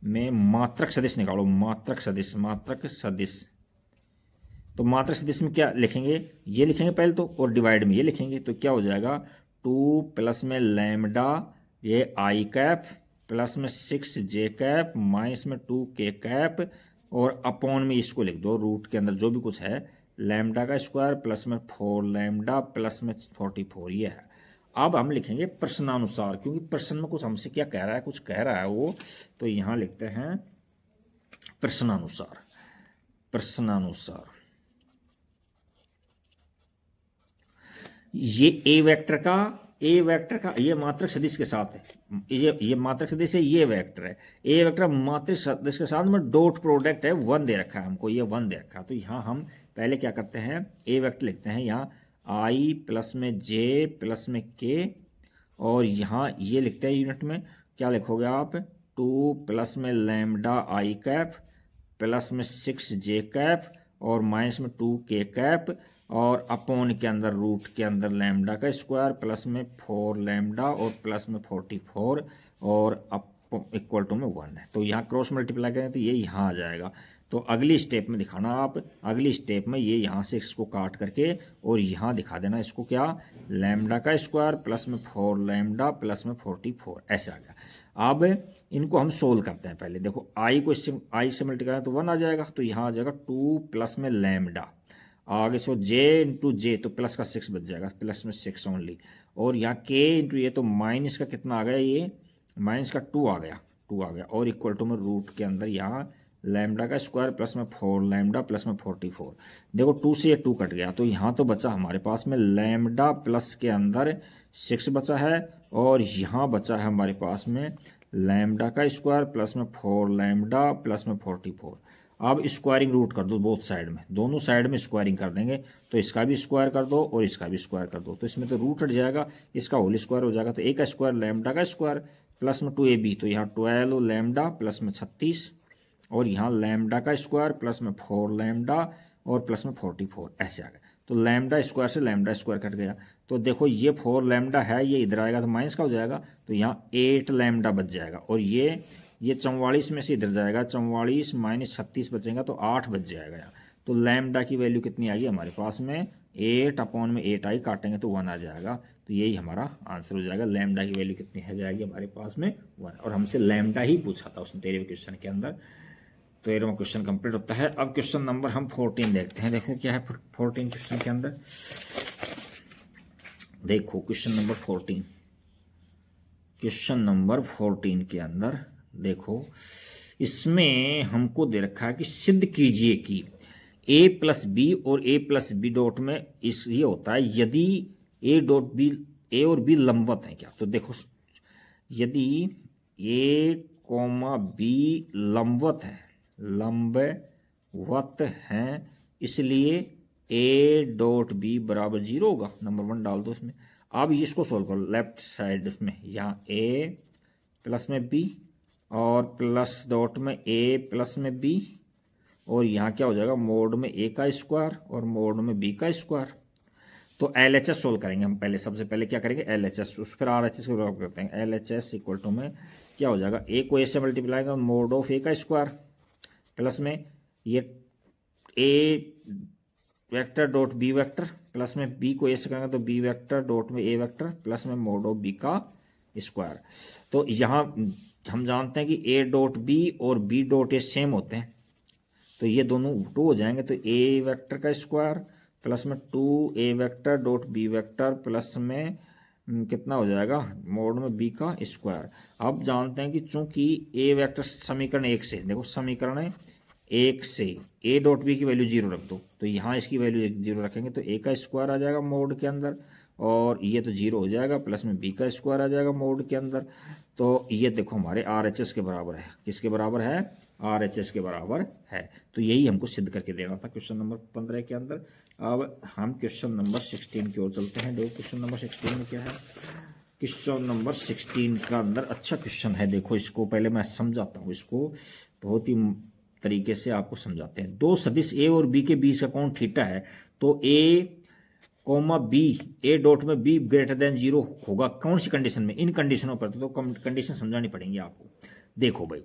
में मात्रक सदिश निकालो, मात्रक सदिश। तो मात्रक सदिश में क्या लिखेंगे, ये लिखेंगे पहले तो, और डिवाइड में ये लिखेंगे, तो क्या हो जाएगा 2 प्लस में लैम्डा ये आई कैप प्लस में 6j कैप माइनस में 2k कैप और अपॉन में इसको लिख दो रूट के अंदर जो भी कुछ है, लैम्डा का स्क्वायर प्लस में 4 लैम्डा प्लस में 44, ये है। अब हम लिखेंगे प्रश्नानुसार, क्योंकि प्रश्न में कुछ हमसे क्या कह रहा है, कुछ कह रहा है वो, तो यहां लिखते हैं प्रश्नानुसार। ये ए वेक्टर का ये मात्रक सदिश के साथ है, ये मात्रक सदिश है, ये वेक्टर है। ए वेक्टर मात्रक सदिश के साथ में डॉट प्रोडक्ट है, 1 दे रखा है हमको, ये 1 दे रखा है। तो यहाँ हम पहले क्या करते हैं, ए वेक्टर लिखते हैं यहाँ आई प्लस में जे प्लस में के, और यहाँ ये लिखते हैं यूनिट में, क्या लिखोगे आप, 2 प्लस में लैम्डा आई कैप प्लस में 6j कैप और माइनस में 2k कैप और अपॉन के अंदर रूट के अंदर लैम्डा का स्क्वायर प्लस में 4 लैम्डा और प्लस में 44 और इक्वल टू में 1 है। तो यहाँ क्रॉस मल्टीप्लाई करें तो ये यहाँ आ जाएगा। तो अगली स्टेप में दिखाना आप, अगली स्टेप में ये यहाँ से इसको काट करके और यहाँ दिखा देना इसको, क्या लैम्डा का स्क्वायर प्लस में 4 लैम्डा प्लस में 44, ऐसे आ गया। अब इनको हम सोल्व करते हैं। पहले देखो आई को आई से मल्टीप्लाई तो 1 आ जाएगा, तो यहाँ आ जाएगा 2 प्लस में लैम्डा, आगे सो जे इंटू जे, तो प्लस का 6 बच जाएगा, प्लस में 6 ओनली, और यहाँ के इंटू ये, तो माइनस का कितना आ गया, ये माइनस का 2 आ गया और इक्वल टू में रूट के अंदर यहाँ लैम्डा का स्क्वायर प्लस में 4 लैम्डा प्लस में 44। देखो 2 से ये 2 कट गया, तो यहाँ तो बचा हमारे पास में लैम्डा प्लस के अंदर 6 बचा है और यहाँ बचा है हमारे पास में लैम्डा का स्क्वायर प्लस में 4 लैम्डा प्लस में 44। अब स्क्वायरिंग रूट कर दो बोथ साइड में, दोनों साइड में स्क्वायरिंग कर देंगे, तो इसका भी स्क्वायर कर दो और इसका भी स्क्वायर कर दो, तो इसमें तो रूट हट जाएगा, इसका होल स्क्वायर हो जाएगा। तो ए का स्क्वायर लैम्डा का स्क्वायर प्लस में 2ab, तो यहाँ 12 लैम्डा प्लस में 36 और यहाँ लैम्डा का स्क्वायर प्लस में 4 लैम्डा और प्लस में 44, ऐसे आ गया। तो लैम्डा स्क्वायर से लैम्डा स्क्वायर कट गया, तो देखो ये 4 लैम्डा है, ये इधर आएगा तो माइनस का हो जाएगा, तो यहाँ 8 लैम्डा बच जाएगा और ये 44 में से इधर जाएगा, 44 माइनस 36 बचेगा तो 8 बच जाएगा यहाँ। तो लैम्डा की वैल्यू कितनी आएगी हमारे पास में, 8 अपॉन में 8 आई, काटेंगे तो 1 आ जाएगा। तो यही हमारा आंसर हो जाएगा। लैम्डा की वैल्यू कितनी है जाएगी हमारे पास में 1, और हमसे लैम्डा ही पूछा था उसने 13वें क्वेश्चन के अंदर। 13वां क्वेश्चन कंप्लीट होता है। अब क्वेश्चन नंबर हम 14 देखते हैं। देखो क्या है 14 क्वेश्चन के अंदर, देखो क्वेश्चन नंबर 14, क्वेश्चन नंबर 14 के अंदर देखो, इसमें हमको दे रखा है कि सिद्ध कीजिए कि a प्लस बी और a प्लस बी डॉट में इस ये होता है यदि a डॉट बी, a और b लंबवत है क्या। तो देखो यदि a कॉमा b लंबवत हैं, इसलिए a डॉट बी बराबर 0 होगा। नंबर 1 डाल दो इसमें। अब इसको सोल्व करो लेफ्ट साइड में, यहाँ a प्लस में b और प्लस डॉट में a प्लस में b, और यहाँ क्या हो जाएगा मोड में a का स्क्वायर और मोड में b का स्क्वायर। तो LHS सोल्व करेंगे हम पहले, सबसे पहले क्या करेंगे LHS, उस फिर RHS को सोल्व करते हैं। LHS इक्वल टू में क्या हो जाएगा, a को a से मल्टीप्लाई करेंगे मोड ऑफ a का स्क्वायर प्लस में ये a vector dot b vector plus में b को a से करेंगे तो b वेक्टर डॉट में a वेक्टर प्लस में मोड ऑफ b का स्क्वायर। तो यहाँ हम जानते हैं कि a डॉट b और b डॉट a सेम होते हैं, तो ये दोनों 2 हो जाएंगे। तो a वेक्टर का स्क्वायर प्लस में 2a vector dot b vector plus में कितना हो जाएगा मोड में b का स्क्वायर। अब जानते हैं कि चूंकि a वेक्टर समीकरण 1 से, देखो समीकरण 1 से a डॉट b की वैल्यू 0 रख दो, तो यहाँ इसकी वैल्यू 0 रखेंगे तो a का स्क्वायर आ जाएगा मोड के अंदर और ये तो 0 हो जाएगा, प्लस में b का स्क्वायर आ जाएगा मोड के अंदर। तो ये देखो हमारे RHS के बराबर है, किसके बराबर है, RHS के बराबर है। तो यही हमको सिद्ध करके देना था क्वेश्चन नंबर 15 के अंदर। अब हम क्वेश्चन नंबर 16 की ओर चलते हैं। देखो क्वेश्चन नंबर 16 में क्या है। क्वेश्चन नंबर 16 का अंदर अच्छा क्वेश्चन है। देखो इसको पहले मैं समझाता हूँ, इसको बहुत ही तरीके से आपको समझाते हैं। दो सदिश ए और बी के बीच का कोण थीटा है, तो ए कोमा बी, ए डॉट में बी ग्रेटर देन 0 होगा कौन सी कंडीशन में, इन कंडीशनों पर। तो कंडीशन समझानी पड़ेंगी आपको। देखो भाई,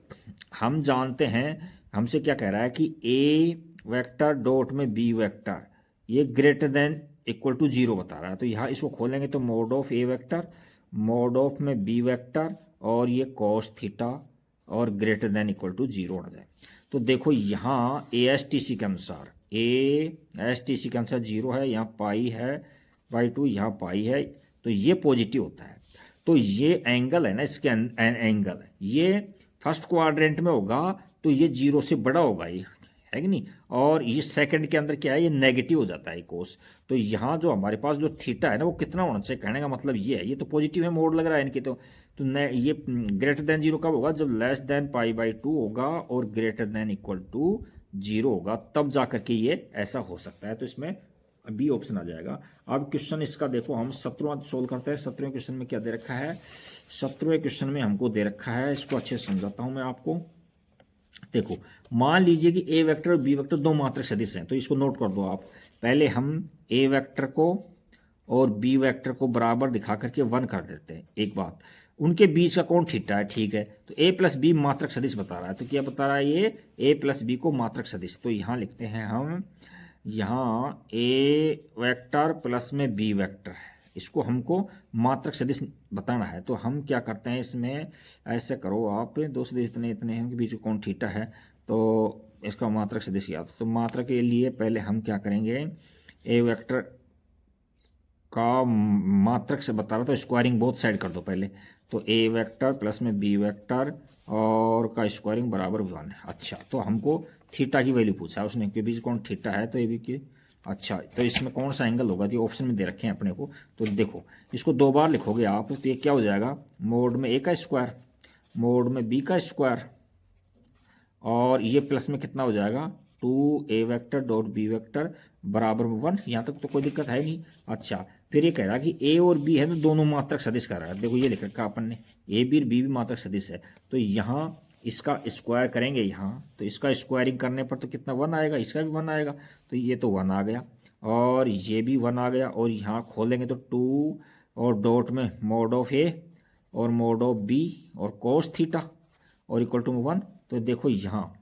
हम जानते हैं, हमसे क्या कह रहा है कि ए वेक्टर डॉट में बी वेक्टर ये ग्रेटर देन इक्वल टू 0 बता रहा है। तो यहाँ इसको खोलेंगे तो mode of A vector, mode of में बी वेक्टर, और ये कॉस थीटा और ग्रेटर देन इक्वल टू 0 होना जाए। तो देखो यहाँ ASTC के अनुसार, ASTC के अनुसार 0 है, यहाँ पाई है बाई 2, यहाँ पाई है, तो ये पॉजिटिव होता है। तो ये एंगल है ना, इसके एंगल ये फर्स्ट क्वाड्रेंट में होगा तो ये 0 से बड़ा होगा, ये है कि नहीं। और ये सेकंड के अंदर क्या है, ये नेगेटिव हो जाता है कोस। तो यहाँ जो हमारे पास जो थीटा है ना वो कितना होना चाहिए, कहने का मतलब ये है, ये तो पॉजिटिव है, मोड लग रहा है इनके। तो ये ग्रेटर देन 0 कब होगा, जब लेस देन पाई बाई 2 होगा और ग्रेटर देन इक्वल टू 0 होगा, तब जाकर के ये ऐसा हो सकता है। तो इसमें बी ऑप्शन आ जाएगा। अब क्वेश्चन इसका देखो, हम 17वां सोल्व करते हैं। 17वें क्वेश्चन में क्या दे रखा है, 17वें क्वेश्चन में हमको दे रखा है, इसको अच्छे से समझाता हूं मैं आपको। देखो मान लीजिए कि ए वेक्टर और बी वेक्टर दो मात्रक सदिश हैं, तो इसको नोट कर दो आप। पहले हम ए वेक्टर को और बी वेक्टर को बराबर दिखा करके 1 कर देते हैं। एक बात, उनके बीच का कोण थीटा है, ठीक है। तो ए प्लस बी मात्रक सदिश बता रहा है, तो क्या बता रहा है ये, ए प्लस बी को मात्रक सदिश। तो यहां लिखते हैं हम, यहाँ ए वेक्टर प्लस में बी वेक्टर है, इसको हमको मात्रक सदिश बताना है। तो हम क्या करते हैं इसमें, ऐसे करो आप, दो सदिश इतने इतने हैं, उनके बीच में कोण थीटा है, तो इसका मात्रक सदिश याद। तो मात्रक के लिए पहले हम क्या करेंगे, ए वेक्टर का मात्रक से बता रहा, तो स्क्वायरिंग बोथ साइड कर दो पहले। तो ए वेक्टर प्लस में बी वेक्टर और का स्क्वायरिंग बराबर 1 है। अच्छा, तो हमको थीटा की वैल्यू पूछा है उसने, के बीच कौन थीटा है, तो ए बी की। अच्छा, तो इसमें कौन सा एंगल होगा, तो ऑप्शन में दे रखे हैं अपने को। तो देखो इसको 2 बार लिखोगे आप, तो ये क्या हो जाएगा, मोड में ए का स्क्वायर, मोड में बी का स्क्वायर, और ये प्लस में कितना हो जाएगा, 2a vector dot B vector बराबर में 1। यहाँ तक तो कोई दिक्कत है नहीं। अच्छा, फिर ये कह रहा है कि ए और बी है तो दोनों मात्रक सदिश कर रहा है। देखो ये लिख रखा अपन ने, ए बी और बी भी मात्रक सदिश है। तो यहाँ इसका स्क्वायर करेंगे यहाँ, तो इसका स्क्वायरिंग करने पर तो कितना 1 आएगा, इसका भी 1 आएगा। तो ये तो 1 आ गया और ये भी 1 आ गया, और यहाँ खोलेंगे तो 2 और डॉट में मोड ऑफ ए और मोड ऑफ बी और कोस थीटा और इक्वल टू 1। तो देखो यहाँ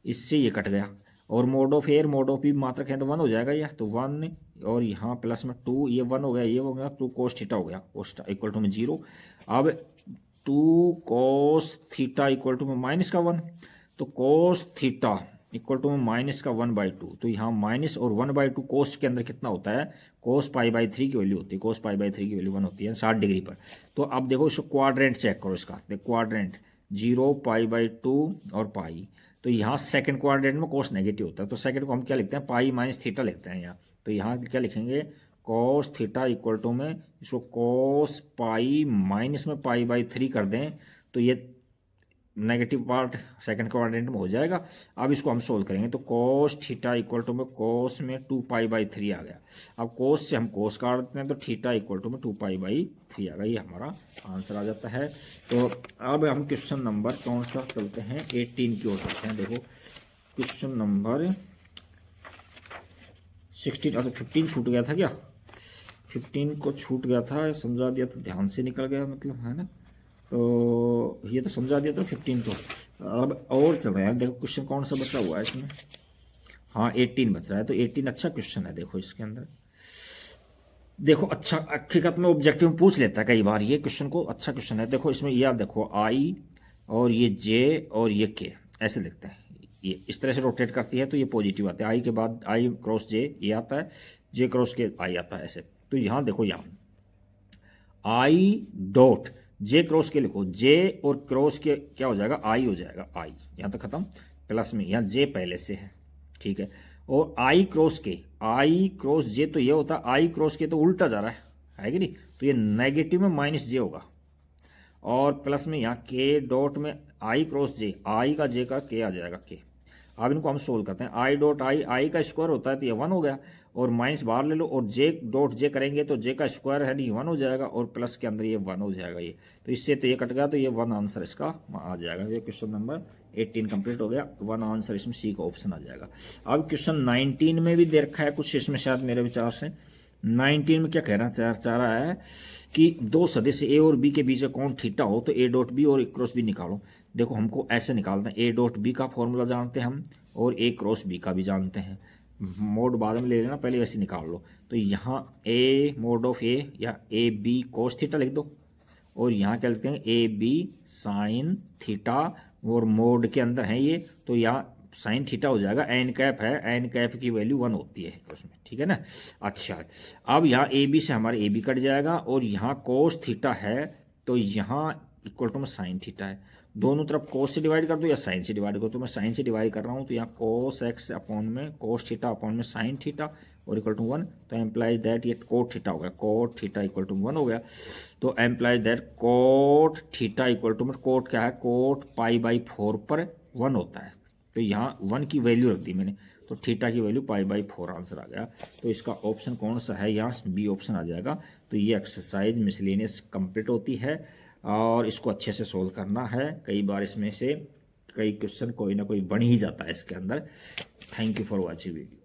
इससे ये कट गया, और मोड ऑफ ए और मोड ऑफ बी मात्रक है तो 1 हो जाएगा यह, तो 1, और यहाँ प्लस में 2, ये 1 हो गया, ये हो गया, 2 कोस थीटा हो गया, कोस इक्वल टू में 0। अब 2 कोस थीटा इक्वल टू में माइनस का 1, तो कोस थीटा इक्वल टू में माइनस का 1/2। तो यहाँ माइनस और 1/2 कोस के अंदर कितना होता है, कोस π/3 की वैल्यू होती है, कोस π/3 की वैल्यू 1 होती है 60 डिग्री पर। तो अब देखो इसको क्वाड्रेंट चेक करो इसका, देखो क्वाड्रेंट 0 π/2 और पाई। तो यहाँ सेकंड क्वाड्रेंट में कोस नेगेटिव होता है, तो सेकंड को हम क्या लिखते हैं, पाई माइनस थीटा लिखते हैं यहाँ। तो यहाँ क्या लिखेंगे, कोस थीटा इक्वल टू में इसको कोस पाई माइनस में π/3 कर दें, तो ये नेगेटिव पार्ट सेकंड क्वाड्रेंट में हो जाएगा। अब इसको हम सोल्व करेंगे, तो कोस थीटा इक्वल टू में कोस में 2π/3 आ गया। अब कोस से हम कोस काट देते हैं, तो थीटा इक्वल टू में 2π/3 आ गया, ये हमारा आंसर आ जाता है। तो अब हम क्वेश्चन नंबर कौन सा चलते हैं, 18 की ओर चलते हैं। देखो क्वेश्चन नंबर 16, अच्छा 15 छूट गया था क्या, 15 को छूट गया था, समझा दिया तो ध्यान से निकल गया, मतलब है ना। तो ये तो समझा दिया था 15 को। अब और चल रहा है, देखो क्वेश्चन कौन सा बचा हुआ है इसमें, हाँ 18 बच रहा है। तो 18 अच्छा क्वेश्चन है। देखो इसके अंदर देखो, अच्छा हकीकत में ऑब्जेक्टिव में पूछ लेता है कई बार ये क्वेश्चन को, अच्छा क्वेश्चन है। देखो इसमें याद देखो, आई और ये जे और ये के ऐसे लिखते हैं, ये इस तरह से रोटेट करती है तो ये पॉजिटिव आता है, आई के बाद आई क्रॉस जे ये आता है, जे क्रॉस के आई आता है ऐसे। तो यहाँ देखो, यहाँ आई डॉट जे क्रॉस के लिखो, जे और क्रॉस के क्या हो जाएगा, आई हो जाएगा, आई यहाँ तक खत्म, प्लस में यहाँ जे पहले से है, ठीक है। और आई क्रॉस के, आई क्रॉस जे तो ये होता है, आई क्रॉस के तो उल्टा जा रहा है कि नहीं। तो ये नेगेटिव में माइनस जे होगा और प्लस में यहाँ के डॉट में आई क्रॉस जे, आई का जे का के आ जाएगा के। अब इनको हम सोल्व करते हैं। आई डॉट आई का स्क्वायर होता है तो ये 1 हो गया और माइनस बाहर ले लो और जे डॉट जे करेंगे तो जे का स्क्वायर है नहीं 1 हो जाएगा और प्लस के अंदर ये 1 हो जाएगा ये। तो इससे तो ये कट गया तो ये 1 आंसर इसका आ जाएगा। ये क्वेश्चन नंबर 18 कंप्लीट हो गया। 1 आंसर इसमें सी का ऑप्शन आ जाएगा। अब क्वेश्चन 19 में भी दे रखा है कुछ इसमें शायद मेरे विचार से। 19 में क्या कहना चाह रहा है कि दो सदिश ए और बी के बीच का कोण थीटा हो तो ए डॉट बी और ए क्रॉस बी निकालो। देखो हमको ऐसे निकालना है, ए डॉट बी का फॉर्मूला जानते हैं हम और ए क्रॉस बी का भी जानते हैं। मोड बाद में ले लेना, पहले वैसे निकाल लो। तो यहाँ ए मोड ऑफ ए या ए बी कोस थीटा लिख दो और यहाँ क्या लिखते हैं ए बी साइन थीटा और मोड के अंदर है ये तो यहाँ साइन थीटा हो जाएगा। एन कैप है, एन कैप की वैल्यू 1 होती है उसमें, ठीक है ना। अच्छा अब यहाँ ए बी से हमारे ए बी कट जाएगा और यहाँ कोस थीटा है तो यहाँ इक्वल टू में साइन थीटा है। दोनों तरफ कोस से डिवाइड कर दो या साइन से डिवाइड कर दो। तो मैं साइन से डिवाइड कर रहा हूँ तो यहाँ कोस एक्स अपॉन में कोस थीटा अपॉन में साइन थीटा और इक्वल टू 1। तो एम्प्लाइज दैट ये कोट थीटा हो गया, कोट थीटा इक्वल टू 1 हो गया। तो implies that cot theta equal to में कोट क्या है, कोट π/4 पर 1 होता है। तो यहाँ 1 की वैल्यू रख दी मैंने तो थीटा की वैल्यू π/4 आंसर आ गया। तो इसका ऑप्शन कौन सा है, यहाँ बी ऑप्शन आ जाएगा। तो ये एक्सरसाइज मिसलेनियस कंप्लीट होती है और इसको अच्छे से सोल्व करना है। कई बार इसमें से कई क्वेश्चन कोई ना कोई बन ही जाता है इसके अंदर। Thank you for watching video.